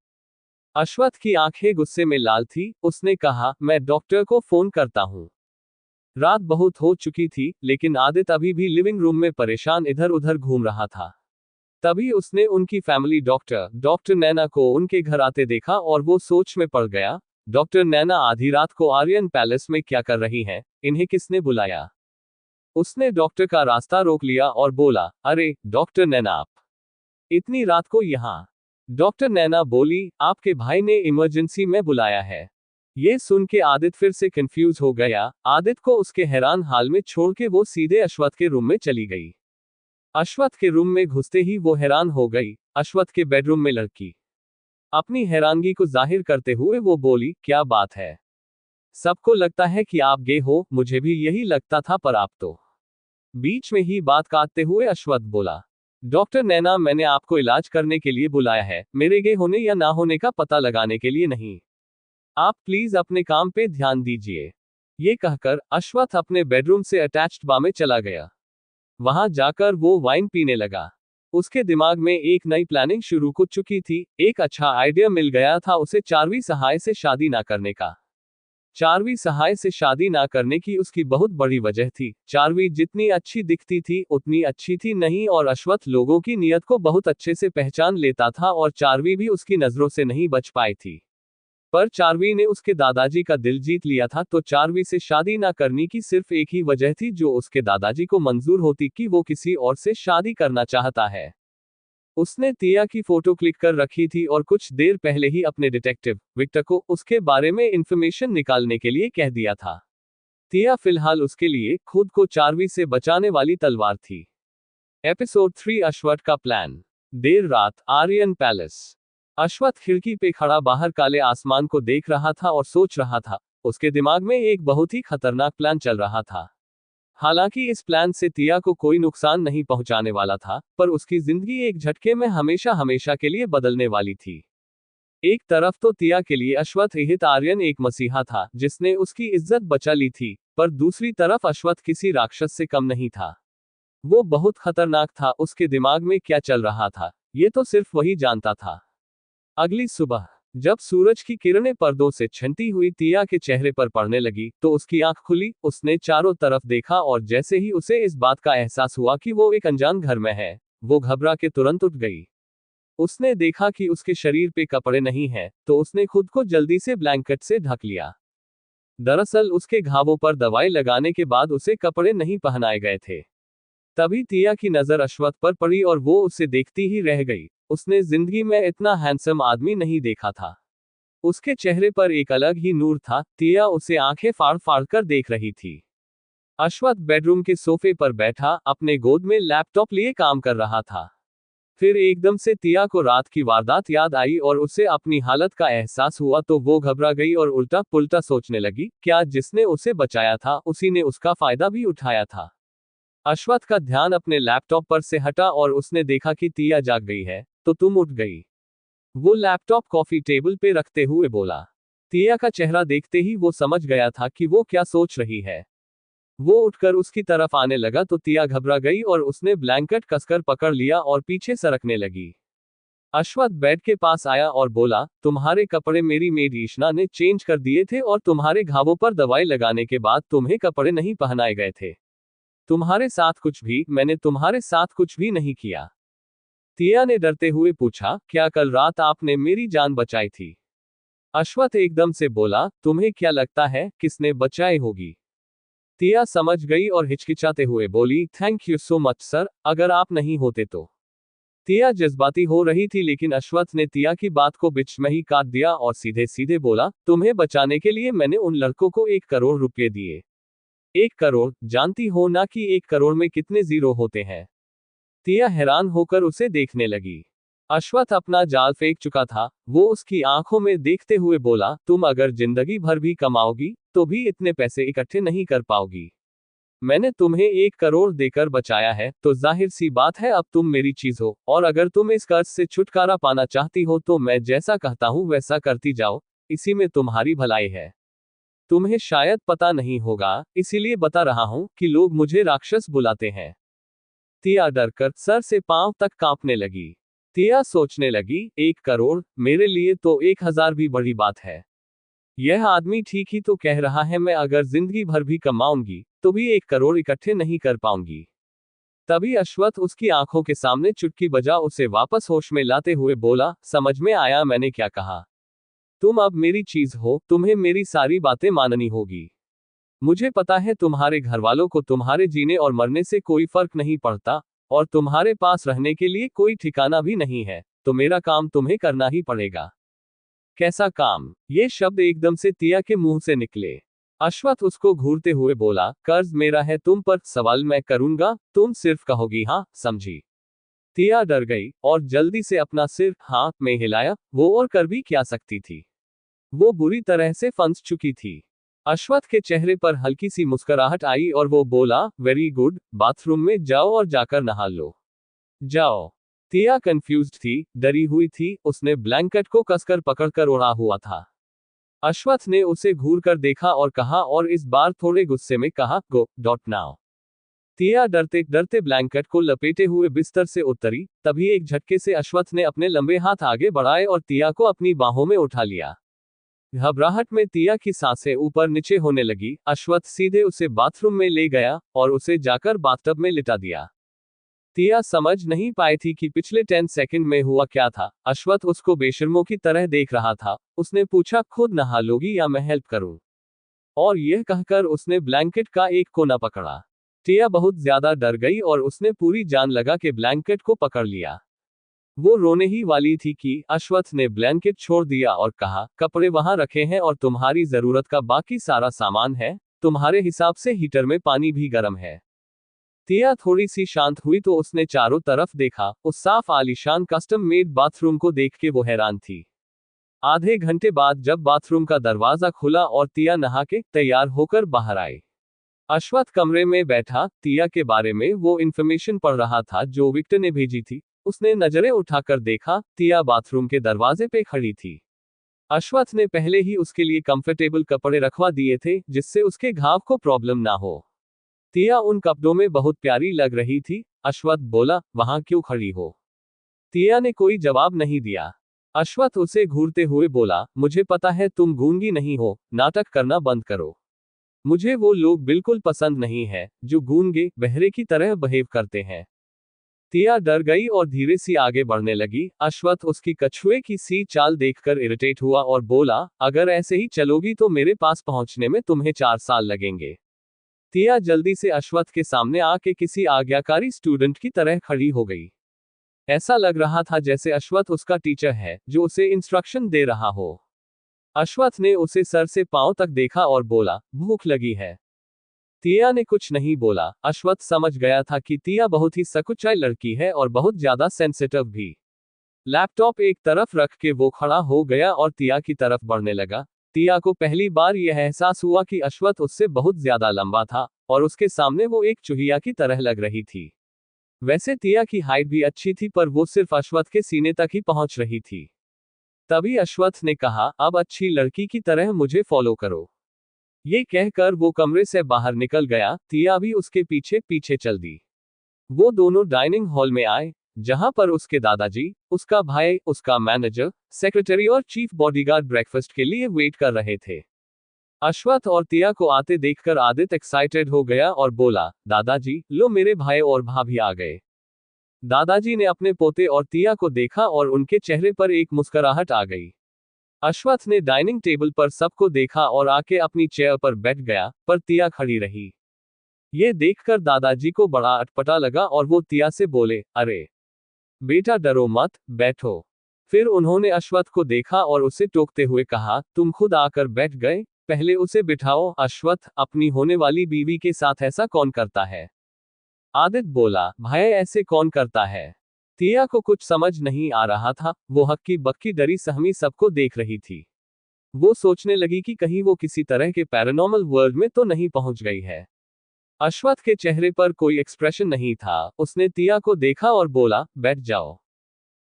अश्वत्थ की आंखें गुस्से में लाल थी। उसने कहा, मैं डॉक्टर को फोन करता हूँ। रात बहुत हो चुकी थी, लेकिन आदित्य अभी भी लिविंग रूम में परेशान इधर उधर घूम रहा था। तभी उसने उनकी फैमिली डॉक्टर नैना को उनके घर आते देखा और वो सोच में पड़ गया। डॉक्टर नैना आधी रात को आर्यन पैलेस में क्या कर रही हैं? इन्हें किसने बुलाया? उसने डॉक्टर का रास्ता रोक लिया और बोला, अरे डॉक्टर नैना, आप इतनी रात को यहाँ? डॉक्टर नैना बोली, आपके भाई ने इमरजेंसी में बुलाया है। ये सुन के आदित्य फिर से कंफ्यूज हो गया। आदित्य को उसके हैरान हाल में छोड़ के वो सीधे अश्वत्थ के रूम में चली गई। अश्वत्थ के रूम में घुसते ही वो हैरान हो गई। अश्वत्थ के बेडरूम में लड़की। अपनी हैरानगी को जाहिर करते हुए वो बोली, क्या बात है? सबको लगता है कि आप गे हो, मुझे भी यही लगता था, पर आप तो। बीच में ही बात काटते हुए अश्वत्थ बोला, डॉक्टर नैना, मैंने आपको इलाज करने के लिए बुलाया है, मेरे गे होने या ना होने का पता लगाने के लिए नहीं। आप प्लीज अपने काम पे ध्यान दीजिए। ये कहकर अश्वत्थ अपने बेडरूम से अटैच्ड बार में चला गया। वहां जाकर वो वाइन पीने लगा। उसके दिमाग में एक नई प्लानिंग शुरू हो चुकी थी। एक अच्छा आइडिया मिल गया था उसे चारवी सहाय से शादी ना करने का। चारवी सहाय से शादी ना करने की उसकी बहुत बड़ी वजह थी। चारवी जितनी अच्छी दिखती थी उतनी अच्छी थी नहीं, और अश्वत्थ लोगों की नीयत को बहुत अच्छे से पहचान लेता था और चारवी भी उसकी नजरों से नहीं बच पाई थी। पर चारवी ने उसके दादाजी का दिल जीत लिया था, तो चारवी से शादी ना करने की सिर्फ एक ही वजह थी, जो उसके दादाजी को मंजूर होती कि वो किसी और से शादी करना चाहता है। उसने तिया की फोटो क्लिक कर रखी थी और कुछ देर पहले ही अपने डिटेक्टिव विक्टर को उसके बारे में इंफॉर्मेशन निकालने के लिए कह दिया था। तिया फिलहाल उसके लिए खुद को चारवी से बचाने वाली तलवार थी। एपिसोड 3, अश्वत्थ का प्लान। देर रात, आर्यन पैलेस। अश्वत्थ खिड़की पे खड़ा बाहर काले आसमान को देख रहा था और सोच रहा था। उसके दिमाग में एक बहुत ही खतरनाक प्लान चल रहा था। हालांकि इस प्लान से तिया को कोई नुकसान नहीं पहुंचाने वाला था, पर उसकी जिंदगी एक झटके में हमेशा हमेशा के लिए बदलने वाली थी। एक तरफ तो तिया के लिए अश्वत्थ आर्यन एक मसीहा था जिसने उसकी इज्जत बचा ली थी, पर दूसरी तरफ अश्वत्थ किसी राक्षस से कम नहीं था। वो बहुत खतरनाक था, उसके दिमाग में क्या चल रहा था ये तो सिर्फ वही जानता था। अगली सुबह जब सूरज की किरणें पर्दों से छंटी हुई तिया के चेहरे पर पड़ने लगी तो उसकी आंख खुली। उसने चारों तरफ देखा और जैसे ही उसे इस बात का एहसास हुआ कि वो एक अनजान घर में है, वो घबरा के तुरंत उठ गई। उसने देखा कि उसके शरीर पे कपड़े नहीं हैं, तो उसने खुद को जल्दी से ब्लैंकेट से ढक लिया। दरअसल उसके घावों पर दवाई लगाने के बाद उसे कपड़े नहीं पहनाए गए थे। तभी तिया की नजर अश्वत्थ पर पड़ी और वो उसे देखती ही रह गई। उसने जिंदगी में इतना हैंडसम आदमी नहीं देखा था। उसके चेहरे पर एक अलग ही नूर था। तिया उसे आंखें फाड़ फाड़ कर देख रही थी। अश्वत्थ बेडरूम के सोफे पर बैठा अपने गोद में लैपटॉप लिए काम कर रहा था। फिर एकदम से तिया को रात की वारदात याद आई और उसे अपनी हालत का एहसास हुआ तो वो घबरा गई और उल्टा पुल्टा सोचने लगी, क्या जिसने उसे बचाया था उसी ने उसका फायदा भी उठाया था। अश्वत्थ का ध्यान अपने लैपटॉप पर से हटा और उसने देखा कि तिया जाग गई है, तो तुम उठ गई। वो लैपटॉप कॉफी टेबल पे रखते हुए बोला। तिया का चेहरा देखते ही वो समझ गया था कि वो क्या सोच रही है। वो उठकर उसकी तरफ आने लगा तो तिया घबरा गई और उसने ब्लैंकेट कसकर पकड़ लिया और पीछे सरकने लगी। अश्वत्थ बेड के पास आया और बोला, तुम्हारे कपड़े मेरी मेड ईशना ने चेंज कर दिए थे और तुम्हारे घावों पर दवाई लगाने के बाद तुम्हें कपड़े नहीं पहनाए गए थे। मैंने तुम्हारे साथ कुछ भी नहीं किया। तिया ने डरते हुए पूछा, क्या कल रात आपने मेरी जान बचाई थी? अश्वत्थ एकदम से बोला, तुम्हें क्या लगता है किसने बचाई होगी? तिया समझ गई और हिचकिचाते हुए बोली, thank you so much sir, अगर आप नहीं होते तो। तिया जज्बाती हो रही थी लेकिन अश्वत्थ ने तिया की बात को बीच में ही काट दिया और सीधे सीधे बोला, तुम्हें बचाने के लिए मैंने उन लड़कों को 1 करोड़ रुपए दिए। 1 करोड़, जानती हो ना कि 1 करोड़ में कितने जीरो होते हैं? तिया हैरान होकर उसे देखने लगी। अश्वत्थ अपना जाल फेंक चुका था। वो उसकी आंखों में देखते हुए बोला, तुम अगर जिंदगी भर भी कमाओगी तो भी इतने पैसे इकट्ठे नहीं कर पाओगी। मैंने तुम्हें 1 करोड़ देकर बचाया है तो जाहिर सी बात है अब तुम मेरी चीज हो, और अगर तुम इस कर्ज से छुटकारा पाना चाहती हो तो मैं जैसा कहता हूं वैसा करती जाओ, इसी में तुम्हारी भलाई है। तुम्हें शायद पता नहीं होगा, इसीलिए बता रहा हूं कि लोग मुझे राक्षस बुलाते हैं। तिया डरकर सर से पांव तक कांपने लगी। तिया सोचने लगी, 1 करोड़, मेरे लिए तो 1000 भी बड़ी बात है। यह आदमी ठीक ही तो कह रहा है, मैं अगर जिंदगी भर भी कमाऊंगी तो भी 1 करोड़ इकट्ठे नहीं कर पाऊंगी। तभी अश्वत्थ उसकी आंखों के सामने चुटकी बजा उसे वापस होश में लाते हुए बोला, समझ में आया मैंने क्या कहा? तुम अब मेरी चीज हो, तुम्हें मेरी सारी बातें माननी होगी। मुझे पता है तुम्हारे घर वालों को तुम्हारे जीने और मरने से कोई फर्क नहीं पड़ता, और तुम्हारे पास रहने के लिए कोई ठिकाना भी नहीं है, तो मेरा काम तुम्हें करना ही पड़ेगा। कैसा काम? ये शब्द एकदम से तिया के मुंह से निकले। अश्वत्थ उसको घूरते हुए बोला, कर्ज मेरा है तुम पर, सवाल मैं करूंगा, तुम सिर्फ कहोगी हाँ, समझी? तिया डर गई और जल्दी से अपना सिर हाथ में हिलाया। वो और कर भी क्या सकती थी? वो बुरी तरह से फंस चुकी थी। अश्वत्थ के चेहरे पर हल्की सी मुस्कुराहट आई और वो बोला, वेरी गुड, बाथरूम में जाओ और जाकर नहा लो। जाओ। तिया कंफ्यूज्ड थी, डरी हुई थी, उसने ब्लैंकेट को कसकर पकड़कर ओढ़ा हुआ था। अश्वत्थ ने उसे घूर कर देखा और कहा, और इस बार थोड़े गुस्से में कहा, गो डॉट नाउ। तिया डरते डरते ब्लैंकेट को लपेटे हुए बिस्तर से उतरी। तभी एक झटके से अश्वत्थ ने अपने लंबे हाथ आगे बढ़ाए और तिया को अपनी बाहों में उठा लिया। घबराहट में तिया की सांसें ऊपर नीचे होने लगी। अश्वत्थ सीधे उसे बाथरूम में ले गया और उसे जाकर बाथटब में लिटा दिया। तिया समझ नहीं पाई थी कि पिछले 10 सेकंड में हुआ क्या था। अश्वत्थ उसको बेशर्मों की तरह देख रहा था। उसने पूछा, खुद नहा लोगी या मैं हेल्प करूं? और यह कहकर उसने ब्लैंकेट का एक कोना पकड़ा। तिया बहुत ज्यादा डर गई और उसने पूरी जान लगा के ब्लैंकेट को पकड़ लिया। वो रोने ही वाली थी कि अश्वत्थ ने ब्लैंकेट छोड़ दिया और कहा, कपड़े वहां रखे हैं और तुम्हारी जरूरत का बाकी सारा सामान है, तुम्हारे हिसाब से हीटर में पानी भी गर्म है। तिया थोड़ी सी शांत हुई तो उसने चारों तरफ देखा। उस साफ आलीशान कस्टम मेड बाथरूम को देख के वो हैरान थी। आधे घंटे बाद जब बाथरूम का दरवाजा खुला और तिया नहा के तैयार होकर बाहर आई, अश्वत्थ कमरे में बैठा तिया के बारे में वो इन्फॉर्मेशन पढ़ रहा था जो विक्टर ने भेजी थी। उसने नजरें उठाकर देखा, तिया बाथरूम के दरवाजे पे खड़ी थी। अश्वत्थ ने पहले ही उसके लिए कंफर्टेबल कपड़े रखवा दिए थे जिससे उसके घाव को प्रॉब्लम ना हो। तिया उन कपड़ों में बहुत प्यारी लग रही थी। अश्वत्थ बोला, वहां क्यों खड़ी हो? तिया ने कोई जवाब नहीं दिया। अश्वत्थ उसे घूरते हुए बोला, मुझे पता है तुम गूंगी नहीं हो, नाटक करना बंद करो। मुझे वो लोग बिल्कुल पसंद नहीं है जो गूंगे बहरे की तरह बिहेव करते हैं। तिया डर गई और धीरे सी आगे बढ़ने लगी। अश्वत्थ उसकी कछुए की सी चाल देखकर इरिटेट हुआ और बोला, अगर ऐसे ही चलोगी तो मेरे पास पहुंचने में तुम्हें 4 साल लगेंगे। तिया जल्दी से अश्वत्थ के सामने आके किसी आज्ञाकारी स्टूडेंट की तरह खड़ी हो गई। ऐसा लग रहा था जैसे अश्वत्थ उसका टीचर है जो उसे इंस्ट्रक्शन दे रहा हो। अश्वत्थ ने उसे सर से पांव तक देखा और बोला, भूख लगी है? तिया ने कुछ नहीं बोला। अश्वत्थ समझ गया था कि तिया बहुत ही सकुचाई लड़की है और बहुत ज्यादा सेंसिटिव भी। लैपटॉप एक तरफ रख के वो खड़ा हो गया और तिया की तरफ बढ़ने लगा। तिया को पहली बार यह एहसास हुआ कि अश्वत्थ उससे बहुत ज्यादा लंबा था और उसके सामने वो एक चुहिया की तरह लग रही थी। वैसे तिया की हाइट भी अच्छी थी पर वो सिर्फ अश्वत्थ के सीने तक ही पहुंच रही थी। तभी अश्वत्थ ने कहा, अब अच्छी लड़की की तरह मुझे फॉलो करो। ये कहकर वो कमरे से बाहर निकल गया। तिया भी उसके पीछे पीछे चल दी। वो दोनों डाइनिंग हॉल में आए जहां पर उसके दादाजी, उसका भाई, उसका मैनेजर, सेक्रेटरी और चीफ बॉडीगार्ड ब्रेकफास्ट के लिए वेट कर रहे थे। अश्वत्थ और तिया को आते देखकर आदित्य एक्साइटेड हो गया और बोला, दादाजी लो मेरे भाई और भाभी आ गए। दादाजी ने अपने पोते और तिया को देखा और उनके चेहरे पर एक मुस्कुराहट आ गई। अश्वत्थ ने डाइनिंग टेबल पर सबको देखा और आके अपनी चेयर पर बैठ गया, पर तिया खड़ी रही। ये देखकर दादाजी को बड़ा अटपटा लगा और वो तिया से बोले, अरे बेटा डरो मत, बैठो। फिर उन्होंने अश्वत्थ को देखा और उसे टोकते हुए कहा, तुम खुद आकर बैठ गए, पहले उसे बिठाओ। अश्वत्थ, अपनी होने वाली बीवी के साथ ऐसा कौन करता है? आदित्य बोला, भाई ऐसे कौन करता है? तिया को कुछ समझ नहीं आ रहा था। वो हक्की बक्की डरी सहमी सबको देख रही थी। वो सोचने लगी कि कहीं वो किसी तरह के पैरानॉर्मल वर्ल्ड में तो नहीं पहुंच गई है। अश्वत्थ के चेहरे पर कोई एक्सप्रेशन नहीं था। उसने तिया को देखा और बोला, बैठ जाओ।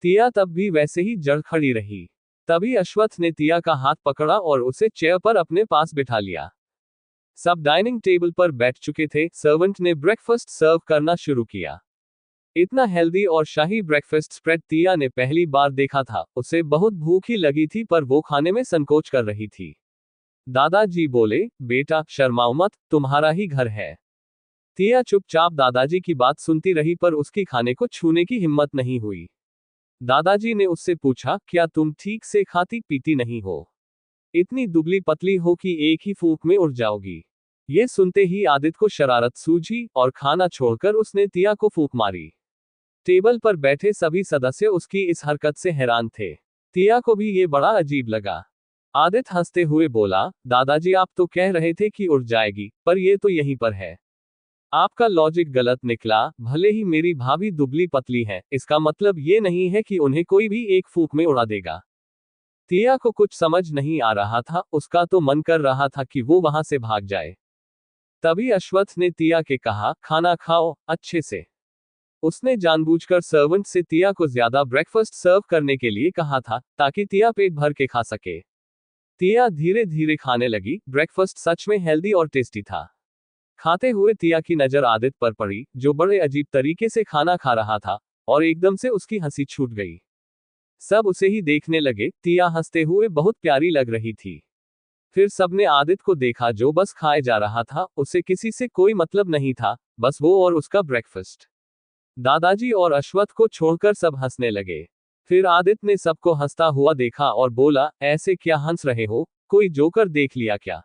तिया तब भी वैसे ही जड़ खड़ी रही। तभी अश्वत्थ ने तिया का हाथ पकड़ा और उसे चेयर पर अपने पास बिठा लिया। सब डाइनिंग टेबल पर बैठ चुके थे। सर्वेंट ने ब्रेकफास्ट सर्व करना शुरू किया। इतना हेल्दी और शाही ब्रेकफास्ट स्प्रेड तिया ने पहली बार देखा था। उसे बहुत भूख ही लगी थी पर वो खाने में संकोच कर रही थी। दादाजी बोले, बेटा शर्माओ मत, तुम्हारा ही घर है। तिया चुपचाप दादाजी की बात सुनती रही पर उसकी खाने को छूने की हिम्मत नहीं हुई। दादाजी ने उससे पूछा, क्या तुम ठीक से खाती पीती नहीं हो? इतनी दुबली पतली हो कि एक ही फूंक में उड़ जाओगी। ये सुनते ही आदित्य को शरारत सूझी और खाना छोड़कर उसने तिया को फूंक मारी। टेबल पर बैठे सभी सदस्य उसकी इस हरकत से हैरान थे। तिया को भी ये बड़ा अजीब लगा। आदित्य हंसते हुए बोला, दादाजी आप तो कह रहे थे कि उड़ जाएगी, पर ये तो यहीं पर है। आपका लॉजिक गलत निकला। भले ही मेरी भाभी दुबली पतली है, इसका मतलब ये नहीं है कि उन्हें कोई भी एक फूंक में उड़ा देगा। तिया को कुछ समझ नहीं आ रहा था। उसका तो मन कर रहा था कि वो वहां से भाग जाए। तभी अश्वत्थ ने तिया के कहा, खाना खाओ अच्छे से। उसने जानबूझकर सर्वेंट से तिया को ज्यादा ब्रेकफास्ट सर्व करने के लिए कहा था ताकि तिया पेट भर के खा सके। तिया धीरे धीरे खाने लगी। ब्रेकफास्ट सच में हेल्दी और टेस्टी था। खाते हुए तिया की नजर आदित्य पर पड़ी जो बड़े अजीब तरीके से खाना खा रहा था और एकदम से उसकी हंसी छूट गई। सब उसे ही देखने लगे। तिया हंसते हुए बहुत प्यारी लग रही थी। फिर सबने आदित्य को देखा जो बस खाए जा रहा था। उसे किसी से कोई मतलब नहीं था, बस वो और उसका ब्रेकफास्ट। दादाजी और अश्वत्थ को छोड़कर सब हंसने लगे। फिर आदित्य ने सबको हंसता हुआ देखा और बोला, ऐसे क्या हंस रहे हो, कोई जोकर देख लिया क्या?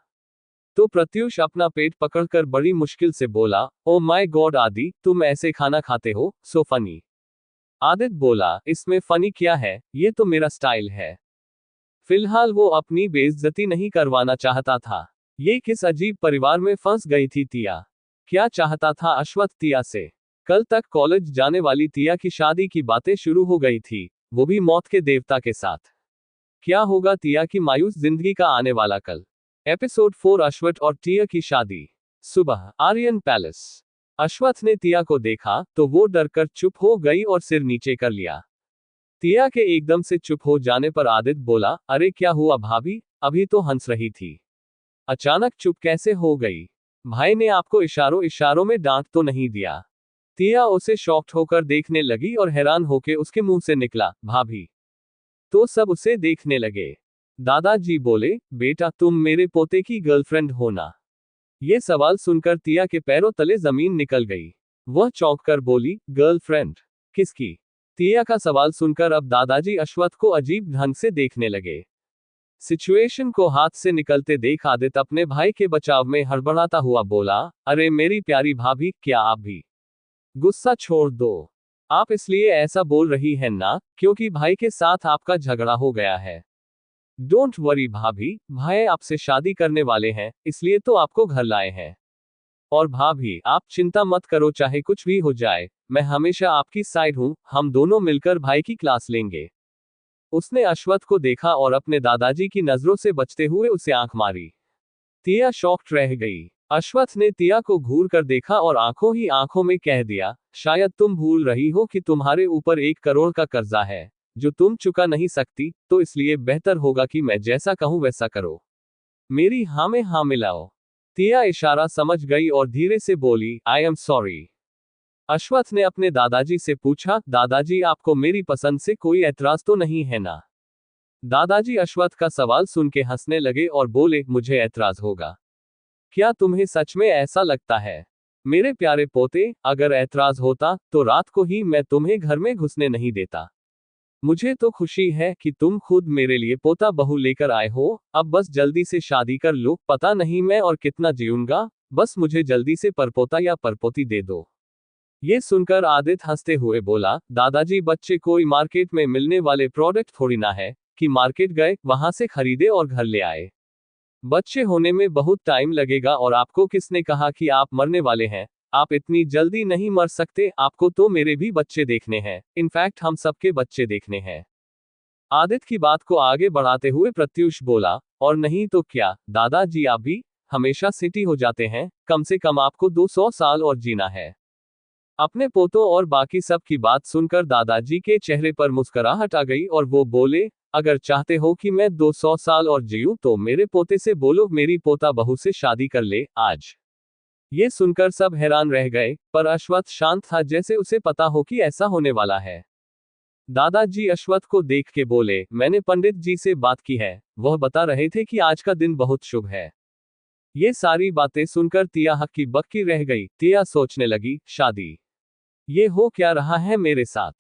तो प्रत्यूष अपना पेट पकड़कर बड़ी मुश्किल से बोला, ओ माय गॉड आदि, तुम ऐसे खाना खाते हो, सो फनी। आदित्य बोला, इसमें फनी क्या है, ये तो मेरा स्टाइल है। फिलहाल वो अपनी बेइज्जती नहीं करवाना चाहता था। ये किस अजीब परिवार में फंस गई थी तिया। क्या चाहता था अश्वत्थ तिया से? कल तक कॉलेज जाने वाली तिया की शादी की बातें शुरू हो गई थी, वो भी मौत के देवता के साथ। क्या होगा तिया की मायूस जिंदगी का आने वाला कल? एपिसोड 4 अश्वत्थ और तिया की शादी। सुबह आर्यन पैलेस। अश्वत्थ ने तिया को देखा तो वो डरकर चुप हो गई और सिर नीचे कर लिया। तिया के एकदम से चुप हो जाने पर आदित्य बोला, अरे क्या हुआ भाभी, अभी तो हंस रही थी, अचानक चुप कैसे हो गई? भाई ने आपको इशारों इशारों में डांट तो नहीं दिया? तिया उसे शॉक्ड होकर देखने लगी और हैरान होकर उसके मुंह से निकला, भाभी। तो सब उसे देखने लगे। दादाजी बोले, बेटा तुम मेरे पोते की गर्लफ्रेंड हो ना? ये सवाल सुनकर तिया के पैरों तले जमीन निकल गई। वह चौंक कर बोली, गर्लफ्रेंड किसकी? तिया का सवाल सुनकर अब दादाजी अश्वत्थ को अजीब ढंग से देखने लगे। सिचुएशन को हाथ से निकलते देख आदित्य अपने भाई के बचाव में हड़बड़ाता हुआ बोला, अरे मेरी प्यारी भाभी, क्या आप भी गुस्सा छोड़ दो? आप इसलिए ऐसा बोल रही हैं ना क्योंकि भाई के साथ आपका झगड़ा हो गया है? डोंट वरी भाभी, भाई आपसे शादी करने वाले हैं, इसलिए तो आपको घर लाए हैं। और भाभी आप चिंता मत करो, चाहे कुछ भी हो जाए, मैं हमेशा आपकी साइड हूं, हम दोनों मिलकर भाई की क्लास लेंगे। उसने अश्वत्थ को देखा और अपने दादाजी की नजरों से बचते हुए उसे आंख मारी। तिया शॉक्ड रह गई। अश्वत्थ ने तिया को घूर कर देखा और आंखों ही आंखों में कह दिया, शायद तुम भूल रही हो कि तुम्हारे ऊपर 1 करोड़ का कर्जा है, जो तुम चुका नहीं सकती, तो इसलिए बेहतर होगा कि मैं जैसा कहूं वैसा करो। मेरी हाँ में हाँ मिलाओ। तिया इशारा समझ गई और धीरे से बोली, आई एम सॉरी। अश्वत्थ ने अपने दादाजी से पूछा, दादाजी आपको मेरी पसंद से कोई ऐतराज तो नहीं है ना? दादाजी अश्वत्थ का सवाल सुन के हंसने लगे और बोले, मुझे ऐतराज होगा? क्या तुम्हें सच में ऐसा लगता है? मेरे प्यारे पोते, अगर ऐतराज होता तो रात को ही मैं तुम्हें घर में घुसने नहीं देता। मुझे तो खुशी है कि तुम खुद मेरे लिए पोता बहू लेकर आए हो, अब बस जल्दी से शादी कर लो, पता नहीं मैं और कितना जीऊंगा, बस मुझे जल्दी से परपोता या परपोती दे दो। ये सुनकर आदित्य हंसते हुए बोला, दादाजी बच्चे कोई मार्केट में मिलने वाले प्रोडक्ट थोड़ी ना है कि मार्केट गए, वहां से खरीदे और घर ले आए। बच्चे होने में बहुत टाइम लगेगा और आपको किसने कहा कि आप मरने वाले हैं? आप इतनी जल्दी नहीं मर सकते, आपको तो मेरे भी बच्चे देखने हैं, इनफैक्ट हम सबके बच्चे देखने हैं। आदित्य की बात को आगे बढ़ाते हुए प्रत्युष बोला, और नहीं तो क्या दादाजी, आप भी हमेशा सिटी हो जाते हैं, कम से कम आपको 200 साल और जीना है। अपने पोतों और बाकी सब की बात सुनकर दादाजी के चेहरे पर मुस्कुराहट आ गई और वो बोले, अगर चाहते हो कि मैं 200 साल और जीऊं तो मेरे पोते से बोलो मेरी पोता बहू से शादी कर ले आज। ये सुनकर सब हैरान रह गए, पर अश्वत्थ शांत था जैसे उसे पता हो कि ऐसा होने वाला है। दादाजी अश्वत्थ को देख के बोले, मैंने पंडित जी से बात की है, वह बता रहे थे कि आज का दिन बहुत शुभ है। ये सारी बातें सुनकर तिया हक्की बक्की रह गई। तिया सोचने लगी, शादी? ये हो क्या रहा है मेरे साथ?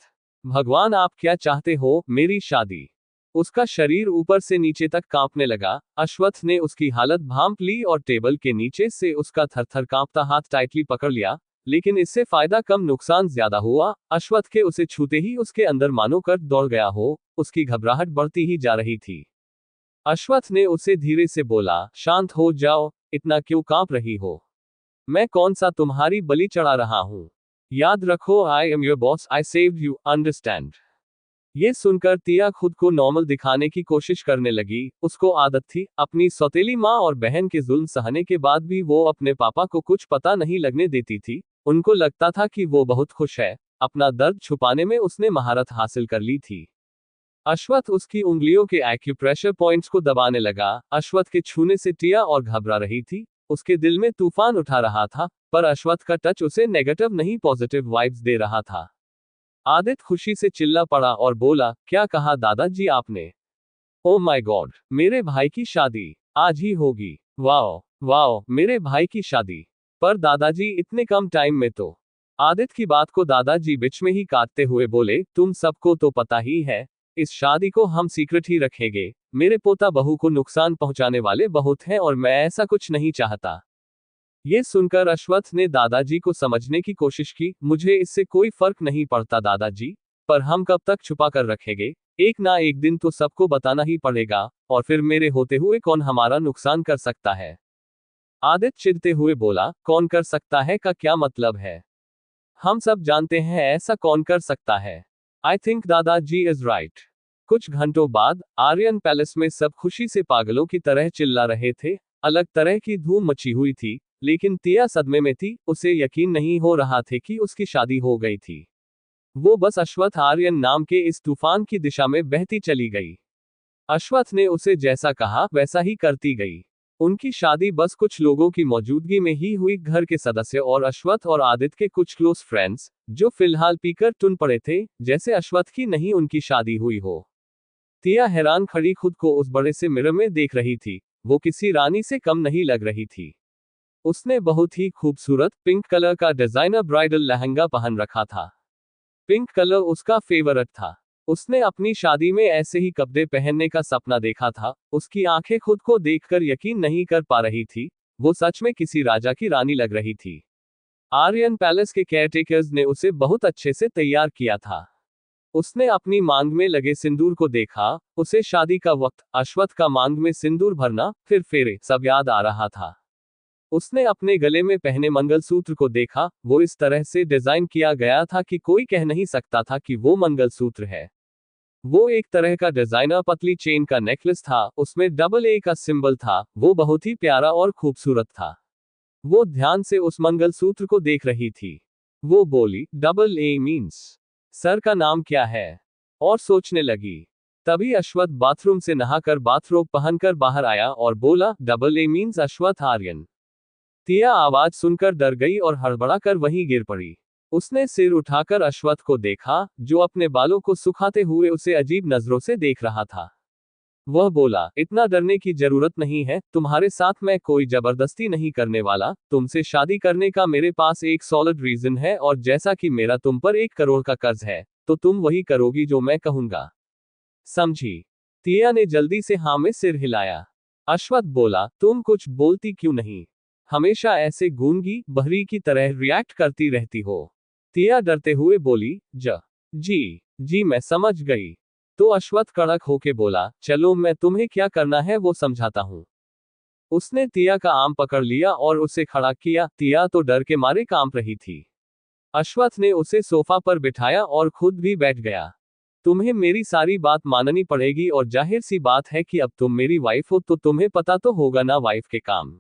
भगवान आप क्या चाहते हो, मेरी शादी? उसका शरीर ऊपर से नीचे तक कांपने लगा। अश्वत्थ ने उसकी हालत भांप ली और टेबल के नीचे से उसका थरथर कांपता हाथ टाइटली पकड़ लिया, लेकिन इससे फायदा कम नुकसान ज्यादा हुआ। अश्वत्थ के उसे छूते ही उसके अंदर मानो कर दौड़ गया हो, उसकी घबराहट बढ़ती ही जा रही थी। अश्वत्थ ने उसे धीरे से बोला, शांत हो जाओ, इतना क्यों कांप रही हो? मैं कौन सा तुम्हारी बलि चढ़ा रहा हूं? याद रखो, I am your boss, I saved you, understand? ये सुनकर तिया खुद को नॉर्मल दिखाने की कोशिश करने लगी। उसको आदत थी अपनी सौतेली माँ और बहन के जुल्म सहने के बाद भी वो अपने पापा को कुछ पता नहीं लगने देती थी। उनको लगता था कि वो बहुत खुश है, अपना दर्द छुपाने में उसने महारत हासिल कर ली थी। अश्वत्थ उसकी उंगलियों के एक्यूप्रेशर पॉइंट्स को दबाने लगा। अश्वत्थ के छूने से टिया और घबरा रही थी, उसके दिल में तूफान उठा रहा था, पर अश्वत्थ का टच उसे नेगेटिव नहीं पॉजिटिव वाइब्स दे रहा था। आदित्य खुशी से चिल्ला पड़ा और बोला, क्या कहा दादाजी आपने? ओ माय गॉड, मेरे भाई की शादी आज ही होगी? वाओ वाओ, मेरे भाई की शादी? पर दादाजी इतने कम टाइम में तो? आदित्य की बात को दादाजी बीच में ही काटते हुए बोले, तुम सबको तो पता ही है, इस शादी को हम सीक्रेट ही रखेंगे। मेरे पोता बहू को नुकसान पहुंचाने वाले बहुत हैं और मैं ऐसा कुछ नहीं चाहता। ये सुनकर अश्वत्थ ने दादाजी को समझने की कोशिश की। मुझे इससे कोई फर्क नहीं पड़ता दादाजी, पर हम कब तक छुपा कर रखेंगे? एक ना एक दिन तो सबको बताना ही पड़ेगा, और फिर मेरे होते हुए कौन हमारा नुकसान कर सकता है? आदित्य चिढ़ते हुए बोला, कौन कर सकता है का क्या मतलब है? हम सब जानते हैं ऐसा कौन कर सकता है। आई थिंक दादाजी इज राइट। कुछ घंटों बाद आर्यन पैलेस में सब खुशी से पागलों की तरह चिल्ला रहे थे। अलग तरह की धूम मची हुई थी, लेकिन तिया सदमे में थी, उसे यकीन नहीं हो रहा था कि उसकी शादी हो गई थी। वो बस अश्वत्थ आर्यन नाम के इस तूफान की दिशा में बहती चली गई। अश्वत्थ ने उसे जैसा कहा वैसा ही करती गई। उनकी शादी बस कुछ लोगों की मौजूदगी में ही हुई, घर के सदस्य और अश्वत्थ और आदित्य के कुछ क्लोज फ्रेंड्स, जो फिलहाल पीकर टुन पड़े थे, जैसे अश्वत्थ की नहीं उनकी शादी हुई हो। तिया हैरान खड़ी खुद को उस बड़े से मिरर में देख रही थी। वो किसी रानी से कम नहीं लग रही थी। उसने बहुत ही खूबसूरत पिंक कलर का डिजाइनर ब्राइडल लहंगा पहन रखा था। पिंक कलर उसका फेवरेट था। उसने अपनी शादी में ऐसे ही कपड़े पहनने का सपना देखा था। उसकी आंखें खुद को देखकर यकीन नहीं कर पा रही थी। वो सच में किसी राजा की रानी लग रही थी। आर्यन पैलेस के केयरटेकर्स ने उसे बहुत अच्छे से तैयार किया था। उसने अपनी मांग में लगे सिंदूर को देखा। उसे शादी का वक्त, अश्वत्थ का मांग में सिंदूर भरना, फिर फेरे, सब याद आ रहा था। उसने अपने गले में पहने मंगलसूत्र को देखा। वो इस तरह से डिजाइन किया गया था कि कोई कह नहीं सकता था कि वो मंगलसूत्र है। वो एक तरह का डिजाइनर पतली चेन का नेकलेस था। उसमें डबल ए का सिंबल था। वो बहुत ही प्यारा और खूबसूरत था। वो ध्यान से उस मंगलसूत्र को देख रही थी। वो बोली, डबल ए मीन्स सर का नाम क्या है? और सोचने लगी। तभी अश्वत्थ बाथरूम से नहाकर बाथरोब पहनकर बाहर आया और बोला, डबल ए मीन्स अश्वत्थ आर्यन। तिया आवाज सुनकर डर गई और हड़बड़ाकर वहीं गिर पड़ी। उसने सिर उठाकर अश्वत्थ को देखा, जो अपने बालों को सुखाते हुए उसे अजीब नजरों से देख रहा था। वह बोला, इतना डरने की जरूरत नहीं है, तुम्हारे साथ मैं कोई जबरदस्ती नहीं करने वाला। तुमसे शादी करने का मेरे पास एक सॉलिड रीजन है, और जैसा कि मेरा तुम पर 1 करोड़ का कर्ज है, तो तुम वही करोगी जो मैं कहूंगा। समझी? तिया ने जल्दी से हाँ में सिर हिलाया। अश्वत्थ बोला, तुम कुछ बोलती क्यों नहीं? हमेशा ऐसे गूंगी बहरी की तरह रिएक्ट करती रहती हो। तिया डरते हुए बोली, जी मैं समझ गई। तो अश्वत्थ कड़क होके बोला, चलो मैं तुम्हें क्या करना है वो समझाता हूँ। उसने तिया का आर्म पकड़ लिया और उसे खड़ा किया। तिया तो डर के मारे कांप रही थी। अश्वत्थ ने उसे सोफा पर बिठाया और खुद भी बैठ गया। तुम्हें मेरी सारी बात माननी पड़ेगी, और जाहिर सी बात है कि अब तुम मेरी वाइफ हो, तो तुम्हें पता तो होगा ना वाइफ के काम।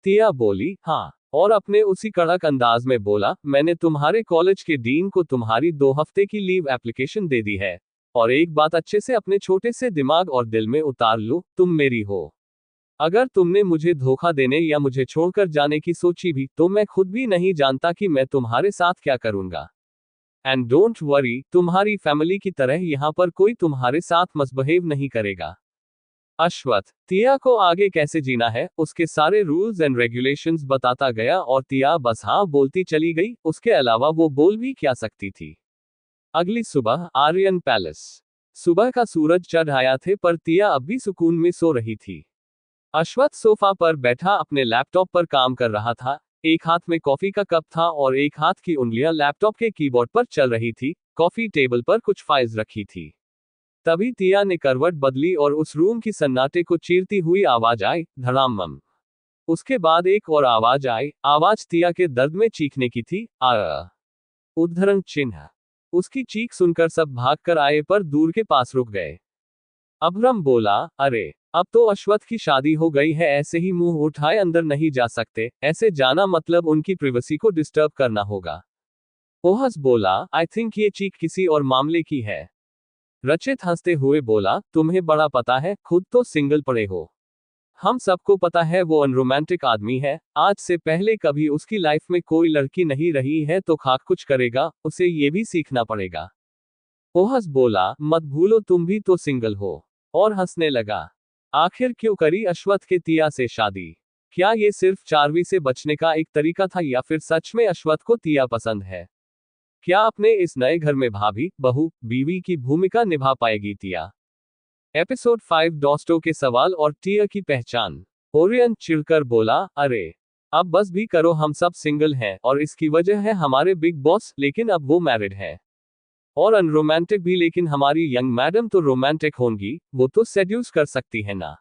तिया बोली, हाँ, और अपने उसी कड़क अंदाज में बोला, मैंने तुम्हारे कॉलेज के डीन को तुम्हारी 2 हफ्ते की लीव एप्लीकेशन दे दी है। और एक बात अच्छे से अपने छोटे से दिमाग और दिल में उतार लो, तुम मेरी हो। अगर तुमने मुझे धोखा देने या मुझे छोड़कर जाने की सोची भी, तो मैं खुद भी नहीं जानता कि मैं तुम्हारे साथ क्या करूंगा। एंड डोंट वरी, तुम्हारी फैमिली की तरह यहां पर कोई तुम्हारे साथ मिसबिहेव नहीं करेगा। अश्वत्थ तिया को आगे कैसे जीना है, उसके सारे रूल्स एंड रेगुलेशंस बताता गया, और तिया बस हाँ बोलती चली गई। उसके अलावा वो बोल भी क्या सकती थी। अगली सुबह आर्यन पैलेस। सुबह का सूरज चढ़ आया थे, पर तिया अब भी सुकून में सो रही थी। अश्वत्थ सोफा पर बैठा अपने लैपटॉप पर काम कर रहा था। एक हाथ में कॉफी का कप था और एक हाथ की उंगलियां लैपटॉप के कीबोर्ड पर चल रही थी। कॉफी टेबल पर कुछ फाइल्स रखी थी। तभी तिया ने करवट बदली और उस रूम की सन्नाटे को चीरती हुई आवाज आई, धड़ाम। उसके बाद एक और आवाज आई। आवाज तिया के दर्द में चीखने की थी। उद्धरण चिन्ह। उसकी चीख सुनकर सब भागकर आए, पर दूर के पास रुक गए। अभरम बोला, अरे, अब तो अश्वत्थ की शादी हो गई है, ऐसे ही मुंह उठाए अंदर नहीं जा सकते। ऐसे जाना मतलब उनकी प्रिवेसी को डिस्टर्ब करना होगा। ओहस बोला, आई थिंक ये चीख किसी और मामले की है। रचित हंसते हुए बोला, तुम्हें बड़ा पता है, खुद तो सिंगल पड़े हो। हम सबको पता है वो अनरोमांटिक आदमी है। आज से पहले कभी उसकी लाइफ में कोई लड़की नहीं रही है, तो खाक कुछ करेगा, उसे ये भी सीखना पड़ेगा। ओहस बोला, मत भूलो तुम भी तो सिंगल हो। और हंसने लगा। आखिर क्यों करी अश्वत्थ के तिया से शादी? क्या ये सिर्फ चार्वी से बचने का एक तरीका था, या फिर सच में अश्वत्थ को तिया पसंद है? क्या अपने इस नए घर में भाभी, बहू, बीवी की भूमिका निभा पाएगी तिया? एपिसोड 5 डॉस्टो के सवाल और टिया की पहचान। ओरियन चिढ़कर बोला, अरे, अब बस भी करो, हम सब सिंगल हैं, और इसकी वजह है हमारे बिग बॉस, लेकिन अब वो मैरिड है। और अनरोमांटिक भी, लेकिन हमारी यंग मैडम तो रोमांटिक होंगी, वो तो सेड्यूस कर सकती है ना।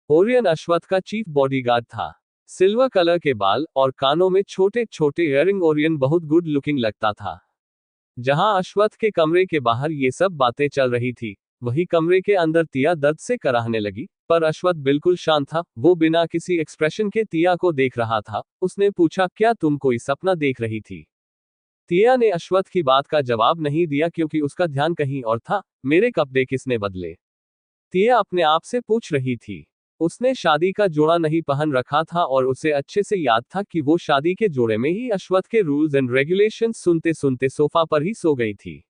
ओरियन अश्वत्थ का चीफ बॉडीगार्ड था। सिल्वर कलर के बाल और कानों में छोटे छोटे इयररिंग। ओरियन बहुत गुड लुकिंग लगता था। जहां अश्वत्थ के कमरे के बाहर ये सब बातें चल रही थी, वही कमरे के अंदर तिया दर्द से कराहने लगी। पर अश्वथ बिल्कुल शांत था, वो बिना किसी एक्सप्रेशन के तिया को देख रहा था। उसने पूछा, क्या तुम कोई सपना देख रही थी? तिया ने अश्वथ की बात का जवाब नहीं दिया क्योंकि उसका ध्यान कहीं और था। मेरे कपड़े किसने बदले? तिया अपने आप से पूछ रही थी। उसने शादी का जोड़ा नहीं पहन रखा था और उसे अच्छे से याद था कि वो शादी के जोड़े में ही अश्वथ के रूल्स एंड रेगुलेशंस सुनते सुनते सोफा पर ही सो गई थी।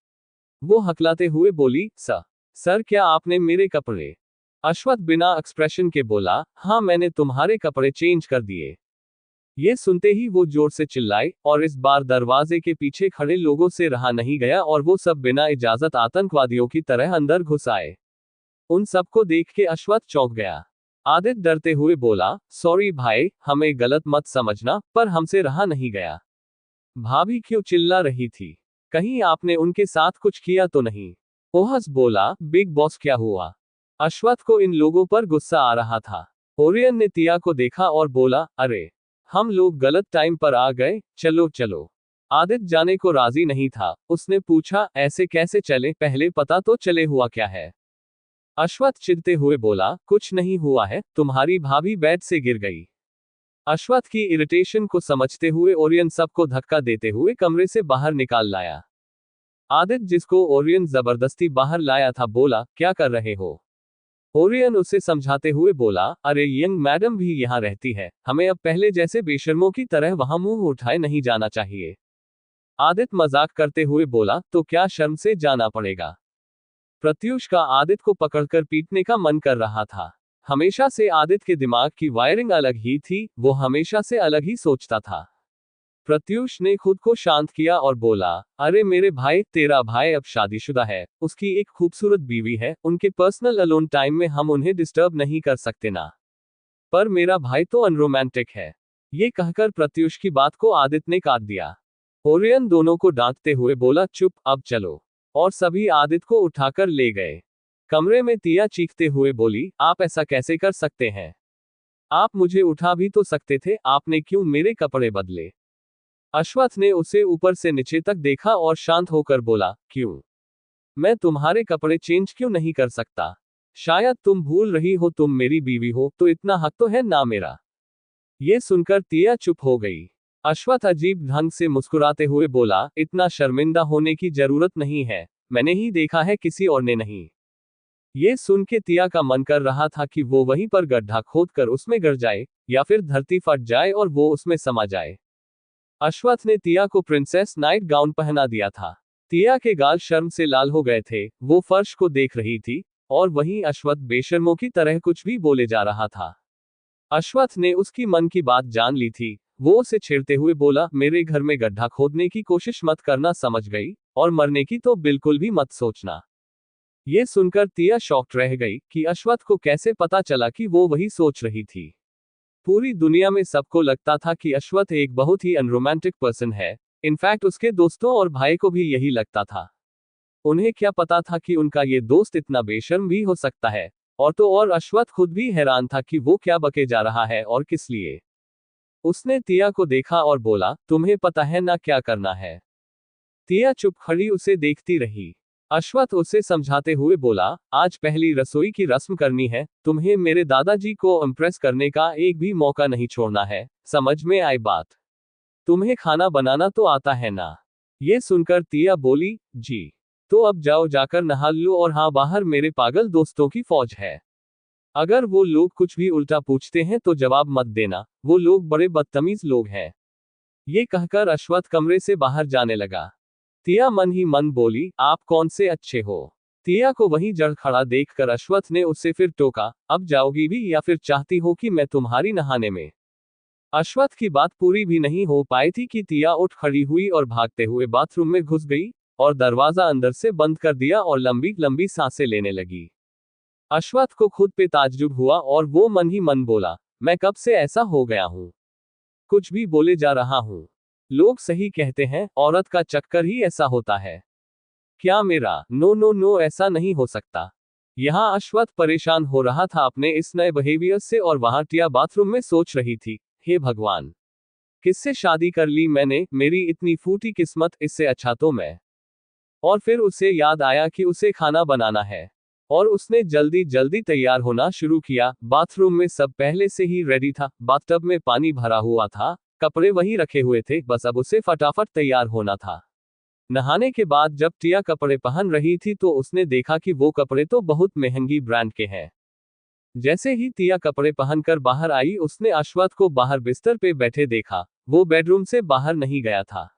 वो हकलाते हुए बोली, सर क्या आपने मेरे कपड़े? अश्वथ बिना एक्सप्रेशन के बोला, हाँ मैंने तुम्हारे कपड़े चेंज कर दिए। ये सुनते ही वो जोर से चिल्लाई और इस बार दरवाजे के पीछे खड़े लोगों से रहा नहीं गया और वो सब बिना इजाजत आतंकवादियों की तरह अंदर घुस आए। उन सबको देख के अश्वथ चौंक गया। आदित्य डरते हुए बोला, सॉरी भाई, हमें गलत मत समझना, पर हमसे रहा नहीं गया। भाभी क्यों चिल्ला रही थी? कहीं आपने उनके साथ कुछ किया तो नहीं? ओहस बोला, बिग बॉस क्या हुआ? अश्वथ को इन लोगों पर गुस्सा आ रहा था। ओरियन ने तिया को देखा और बोला, अरे हम लोग गलत टाइम पर आ गए, चलो चलो। आदित्य जाने को राजी नहीं था। उसने पूछा, ऐसे कैसे चले, पहले पता तो चले हुआ क्या है? अश्वथ चिढ़ते हुए बोला, कुछ नहीं हुआ है, तुम्हारी भाभी बेड से गिर गई। अश्वथ की इरिटेशन को समझते हुए ओरियन सबको धक्का देते हुए कमरे से बाहर निकाल लाया। आदित्य, जिसको ओरियन जबरदस्ती बाहर लाया था, बोला, क्या कर रहे हो? ओरियन उसे समझाते हुए बोला, अरे यंग मैडम भी यहाँ रहती है, हमें अब पहले जैसे बेशर्मों की तरह वहां मुंह उठाए नहीं जाना चाहिए। आदित्य मजाक करते हुए बोला, तो क्या शर्म से जाना पड़ेगा? प्रत्युष का आदित्य को पकड़कर पीटने का मन कर रहा था। हमेशा से आदित्य के दिमाग की वायरिंग अलग ही थी, वो हमेशा से अलग ही सोचता था। प्रत्युष ने खुद को शांत किया और बोला, अरे मेरे भाई, तेरा भाई अब शादीशुदा है, उसकी एक खूबसूरत बीवी है, उनके पर्सनल अलोन टाइम में हम उन्हें डिस्टर्ब नहीं कर सकते ना। पर मेरा भाई तो अनरोमांटिक है। ये कहकर प्रत्युष की बात को आदित्य ने काट दिया। ओरियन दोनों को डांटते हुए बोला, चुप, अब चलो। और सभी आदित्य को उठाकर ले गए। कमरे में तिया चीखते हुए बोली, आप ऐसा कैसे कर सकते हैं? आप मुझे उठा भी तो सकते थे, आपने क्यों मेरे कपड़े बदले? अश्वथ ने उसे ऊपर से नीचे तक देखा और शांत होकर बोला, क्यों? मैं तुम्हारे कपड़े चेंज क्यों नहीं कर सकता? शायद तुम भूल रही हो तुम मेरी बीवी हो, तो इतना हक तो है ना मेरा। ये सुनकर तिया चुप हो गई। अश्वथ अजीब ढंग से मुस्कुराते हुए बोला, इतना शर्मिंदा होने की जरूरत नहीं है, मैंने ही देखा है, किसी और ने नहीं। ये सुन के तिया का मन कर रहा था कि वो वहीं पर गड्ढा खोदकर उसमें गिर जाए, या फिर धरती फट जाए और वो उसमें समा जाए। अश्वथ ने तिया को प्रिंसेस नाइट गाउन पहना दिया था। तिया के गाल शर्म से लाल हो गए थे, वो फर्श को देख रही थी, और वहीं अश्वथ बेशर्मों की तरह कुछ भी बोले जा रहा था। अश्वथ ने उसकी मन की बात जान ली थी। वो उसे छेड़ते हुए बोला, मेरे घर में गड्ढा खोदने की कोशिश मत करना, समझ गई? और मरने की तो बिल्कुल भी मत सोचना। ये सुनकर तिया शॉक्ड रह गई कि अश्वथ को कैसे पता चला कि वो वही सोच रही थी। पूरी दुनिया में सबको लगता था कि अश्वथ एक बहुत ही अनरोमांटिक पर्सन है। इनफैक्ट उसके दोस्तों और भाई को भी यही लगता था। उन्हें क्या पता था कि उनका ये दोस्त इतना बेशर्म भी हो सकता है। और तो और अश्वथ खुद भी हैरान था कि वो क्या बके जा रहा है और किस लिए। उसने तिया को देखा और बोला, तुम्हें पता है ना क्या करना है? तिया चुप खड़ी उसे देखती रही। अश्वथ उसे समझाते हुए बोला, आज पहली रसोई की रस्म करनी है, तुम्हें मेरे दादाजी को इम्प्रेस करने का एक भी मौका नहीं छोड़ना है, समझ में आई बात? तुम्हें खाना बनाना तो आता है ना? ये सुनकर तिया बोली, जी। तो अब जाओ, जाकर नहा लो, और हाँ, बाहर मेरे पागल दोस्तों की फौज है। अगर वो लोग कुछ भी उल्टा पूछते हैं तो जवाब मत देना, वो लोग बड़े बदतमीज लोग हैं। ये कहकर अश्वथ कमरे से बाहर जाने लगा। तिया मन ही मन बोली, आप कौन से अच्छे हो? तिया को वहीं जड़ खड़ा देखकर अश्वथ ने उससे फिर टोका, अब जाओगी भी या फिर चाहती हो कि मैं तुम्हारी नहाने में? अश्वथ की बात पूरी भी नहीं हो पाई थी कि तिया उठ खड़ी हुई और भागते हुए बाथरूम में घुस गई, और दरवाजा अंदर से बंद कर दिया और लंबी लंबी सांसें लेने लगी। अश्वथ को खुद पे ताज्जुब हुआ और वो मन ही मन बोला, मैं कब से ऐसा हो गया हूँ? कुछ भी बोले जा रहा हूँ। लोग सही कहते हैं, औरत का चक्कर ही ऐसा होता है। क्या मेरा? नो नो नो, ऐसा नहीं हो सकता। यहाँ अश्वथ परेशान हो रहा था अपने इस नए बिहेवियर से, और वहां टिया बाथरूम में सोच रही थी, हे भगवान, किससे शादी कर ली मैंने, मेरी इतनी फूटी किस्मत, इससे अच्छा तो मैं। और फिर उसे याद आया कि उसे खाना बनाना है। और उसने जल्दी जल्दी तैयार होना शुरू किया। बाथरूम में सब पहले से ही रेडी था, बाथटब में पानी भरा हुआ था, कपड़े वहीं रखे हुए थे, बस अब उसे फटाफट तैयार होना था। नहाने के बाद जब टिया कपड़े पहन रही थी तो उसने देखा कि वो कपड़े तो बहुत महंगी ब्रांड के हैं। जैसे ही टिया कपड़े पहनकर बाहर आई उसने अश्वत्थ को बाहर बिस्तर पे बैठे देखा। वो बेडरूम से बाहर नहीं गया था।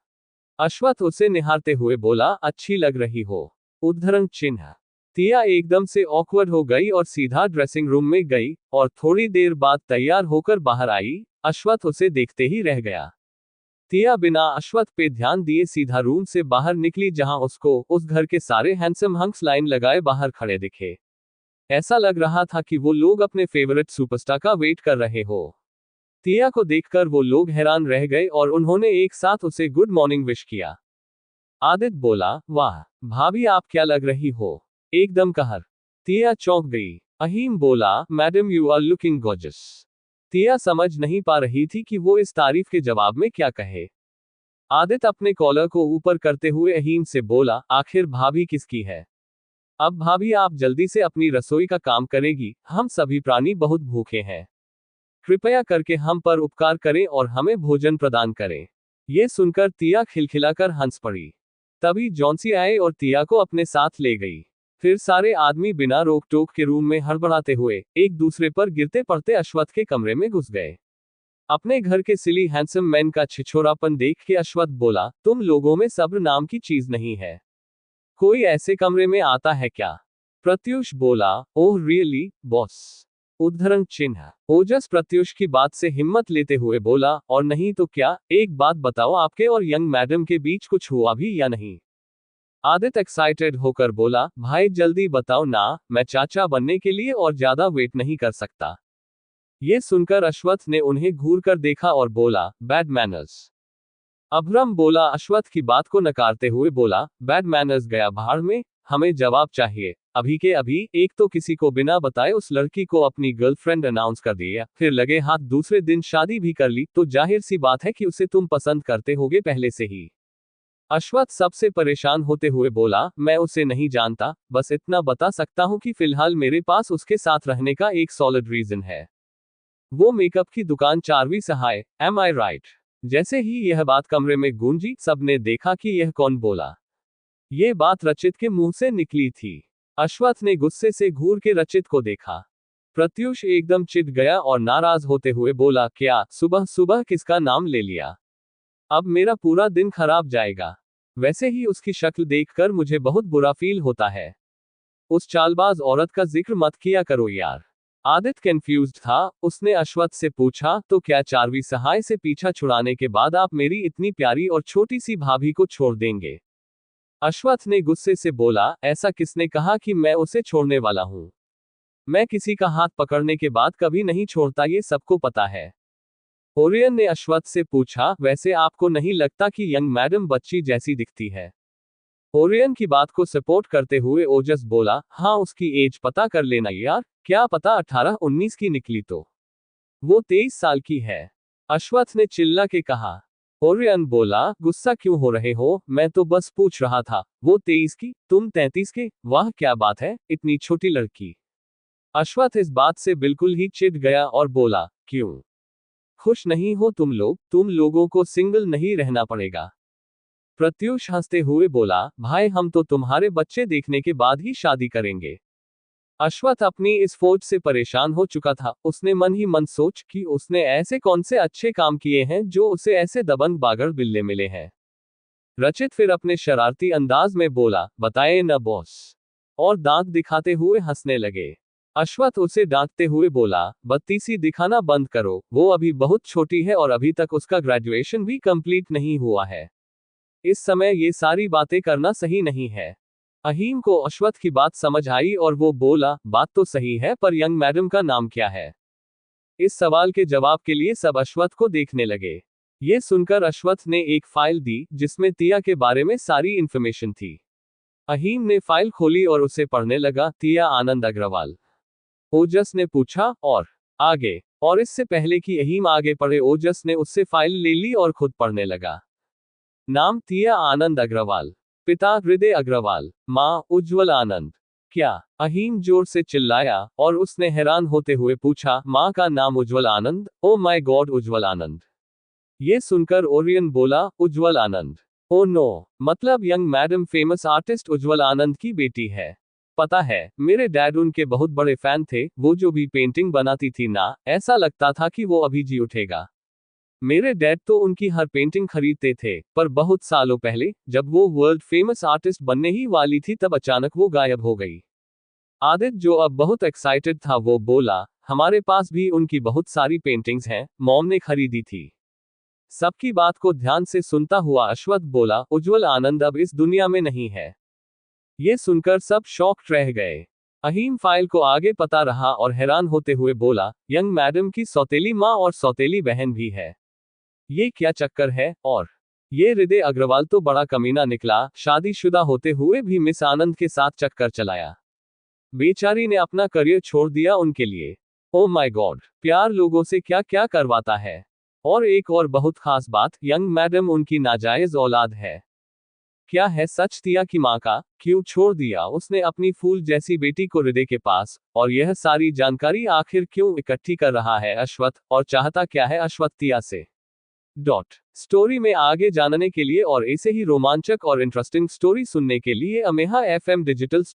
अश्वत्थ उसे निहारते हुए बोला, अच्छी लग रही हो। उद्धरण चिन्ह। टिया एकदम से ऑकवर्ड हो गई और सीधा ड्रेसिंग रूम में गई और थोड़ी देर बाद तैयार होकर बाहर आई। अश्वत्थ उसे देखते ही रह गया। टिया बिना अश्वत्थ पे ध्यान दिए सीधा रूम से बाहर निकली जहां उसको उस घर के सारे हैंडसम हंक्स लाइन लगाए बाहर खड़े दिखे। ऐसा लग रहा था कि वो लोग अपने फेवरेट सुपरस्टार का वेट कर रहे हो। टिया को देखकर वो लोग हैरान रह गए और उन्होंने एक साथ उसे गुड मॉर्निंग विश किया। आदित्य बोला, वाह भाभी आप क्या लग रही हो, एकदम कहर। टिया चौंक गई। अहीम बोला, madam you are looking gorgeous. Tia समझ नहीं पा रही थी कि वो इस तारीफ के जवाब में क्या कहे। आदित्य अपने कॉलर को ऊपर करते हुए अहीम से बोला, आखिर भाभी किसकी है? अब भाभी आप जल्दी से अपनी रसोई का काम करेगी, हम सभी प्राणी बहुत भूखे हैं। कृपया करके हम पर उपकार करें और हमें भोजन प्रदान करें। ये सुनकर टिया खिलखिलाकर हंस पड़ी। तभी जॉन्सी आए और टिया को अपने साथ ले गई। फिर सारे आदमी बिना रोक टोक के रूम में हड़बड़ाते हुए एक दूसरे पर गिरते पड़ते अश्वत्थ के कमरे में घुस गए। अपने घर के सिली हैंडसम मैन का छिछोरापन देख के अश्वत्थ बोला, तुम लोगों में सब्र नाम की चीज नहीं है। कोई ऐसे कमरे में आता है क्या? प्रत्युष बोला, ओह रियली बॉस। उद्धरण चिन्ह। ओजस प्रत्युष की बात से हिम्मत लेते हुए बोला, और नहीं तो क्या, एक बात बताओ, आपके और यंग मैडम के बीच कुछ हुआ भी या नहीं? आदित्य एक्साइटेड होकर बोला, भाई जल्दी बताओ ना, मैं चाचा बनने के लिए और ज्यादा वेट नहीं कर सकता। ये सुनकर अश्वत्थ ने उन्हें घूर कर देखा और बोला, बैड मैनर्स। अभ्रम बोला, अश्वत्थ की बात को नकारते हुए बोला, बैड मैनर्स गया भाड़ में, हमें जवाब चाहिए अभी के अभी। एक तो किसी को बिना बताए उस लड़की को अपनी गर्लफ्रेंड अनाउंस कर दिया, फिर लगे हाथ दूसरे दिन शादी भी कर ली, तो जाहिर सी बात है कि उसे तुम पसंद करते होगे पहले से ही। अश्वत्थ सबसे परेशान होते हुए बोला, मैं उसे नहीं जानता, बस इतना बता सकता हूं कि फिलहाल मेरे पास उसके साथ रहने का एक सॉलिड रीजन है। वो मेकअप की दुकान चारवी सहाय, एम आई राइट? जैसे ही यह बात कमरे में गूंजी सबने देखा कि यह कौन बोला। ये बात रचित के मुंह से निकली थी। अश्वत्थ ने गुस्से से घूर के रचित को देखा। प्रत्युष एकदम चिढ़ गया और नाराज होते हुए बोला, क्या सुबह सुबह किसका नाम ले लिया? अब मेरा पूरा दिन खराब जाएगा। वैसे ही उसकी शक्ल देखकर मुझे बहुत बुरा फील होता है। उस चालबाज औरत का जिक्र मत किया करो यार। आदित्य कंफ्यूज्ड था, उसने अश्वत्थ से पूछा, तो क्या चारवी सहाय से पीछा छुड़ाने के बाद आप मेरी इतनी प्यारी और छोटी सी भाभी को छोड़ देंगे? अश्वत्थ ने गुस्से से बोला, ऐसा किसने कहा कि मैं उसे छोड़ने वाला हूं? मैं किसी का हाथ पकड़ने के बाद कभी नहीं छोड़ता, ये सबको पता है। ओरियन ने अश्वत्थ से पूछा, वैसे आपको नहीं लगता कि यंग मैडम बच्ची जैसी दिखती है? ओरियन की बात को सपोर्ट करते हुए ओजस बोला, हाँ उसकी एज पता कर लेना यार, क्या पता 18-19 की निकली तो। वो 23 साल की है। अश्वत्थ ने चिल्ला के कहा। ओरियन बोला, गुस्सा क्यों हो रहे हो, मैं तो बस पूछ रहा था, वो 23 की, तुम 33 के, वाह क्या बात है, इतनी छोटी लड़की। अश्वत्थ इस बात से बिल्कुल ही चिढ़ गया और बोला, क्यों खुश नहीं हो तुम लोग? तुम लोगों को सिंगल नहीं रहना पड़ेगा। प्रत्युष हंसते हुए बोला, भाई हम तो तुम्हारे बच्चे देखने के बाद ही शादी करेंगे। अश्वत्थ अपनी इस फौज से परेशान हो चुका था। उसने मन ही मन सोच कि उसने ऐसे कौन से अच्छे काम किए हैं जो उसे ऐसे दबंग बागड़ बिल्ले मिले हैं। रचित फिर अपने शरारती अंदाज में बोला, बताए न बॉस, और दांत दिखाते हुए हंसने लगे। अश्वत्थ उसे डांटते हुए बोला, बत्तीसी दिखाना बंद करो, वो अभी बहुत छोटी है और अभी तक उसका ग्रेजुएशन भी कंप्लीट नहीं हुआ है। इस समय ये सारी बातें करना सही नहीं है। अहीम को अश्वत्थ की बात समझ आई और वो बोला, बात तो सही है, पर यंग मैडम का नाम क्या है? इस सवाल के जवाब के लिए सब अश्वत्थ को देखने लगे। ये सुनकर अश्वत्थ ने एक फाइल दी जिसमें टिया के बारे में सारी इंफॉर्मेशन थी। अहीम ने फाइल खोली और उसे पढ़ने लगा, टिया आनंद अग्रवाल। ओजस ने पूछा, और आगे? और इससे पहले कि अहीम आगे पढ़े ओजस ने उससे फाइल ले ली और खुद पढ़ने लगा। नाम टिया आनंद अग्रवाल। पिता हृदय अग्रवाल। माँ उज्ज्वल आनंद। क्या? अहीम जोर से चिल्लाया, और उसने हैरान होते हुए पूछा, माँ का नाम उज्ज्वल आनंद? ओ माय गॉड, उज्ज्वल आनंद। ये सुनकर ओरियन बोला, उज्ज्वल आनंद? ओ नो, मतलब यंग मैडम फेमस आर्टिस्ट उज्ज्वल आनंद की बेटी है। पता है, मेरे डैड उनके बहुत बड़े फैन थे, वो जो भी पेंटिंग बनाती थी ना, ऐसा लगता था कि वो अभी जी उठेगा। मेरे डैड तो उनकी हर पेंटिंग खरीदते थे, पर बहुत सालों पहले, जब वो वर्ल्ड फेमस आर्टिस्ट बनने ही वाली थी, तब अचानक वो गायब हो गई। आदित्य, जो अब बहुत एक्साइटेड था, वो बोला, हमारे पास भी उनकी बहुत सारी पेंटिंग्स हैं, मॉम ने खरीदी थी। सबकी बात को ध्यान से सुनता हुआ अश्वत्थ बोला, उज्ज्वल आनंद अब इस दुनिया में नहीं है। ये सुनकर सब शॉक्ड रह गए। अहीम फाइल को आगे पता रहा और हैरान होते हुए बोला, यंग मैडम की सौतेली माँ और सौतेली बहन भी है। ये क्या चक्कर है? और ये हृदय अग्रवाल तो बड़ा कमीना निकला, शादीशुदा होते हुए भी मिस आनंद के साथ चक्कर चलाया। बेचारी ने अपना करियर छोड़ दिया उनके लिए। ओ माय गॉड, प्यार लोगों से क्या क्या करवाता है। और एक और बहुत खास बात, यंग मैडम उनकी नाजायज औलाद है। क्या है सच? तिया की माँ का क्यों छोड़ दिया उसने अपनी फूल जैसी बेटी को हृदय के पास? और यह सारी जानकारी आखिर क्यों इकट्ठी कर रहा है अश्वत्थ, और चाहता क्या है अश्वत्थ तिया से? स्टोरी में आगे जानने के लिए और ऐसे ही रोमांचक और इंटरेस्टिंग स्टोरी सुनने के लिए अमेहा FM डिजिटल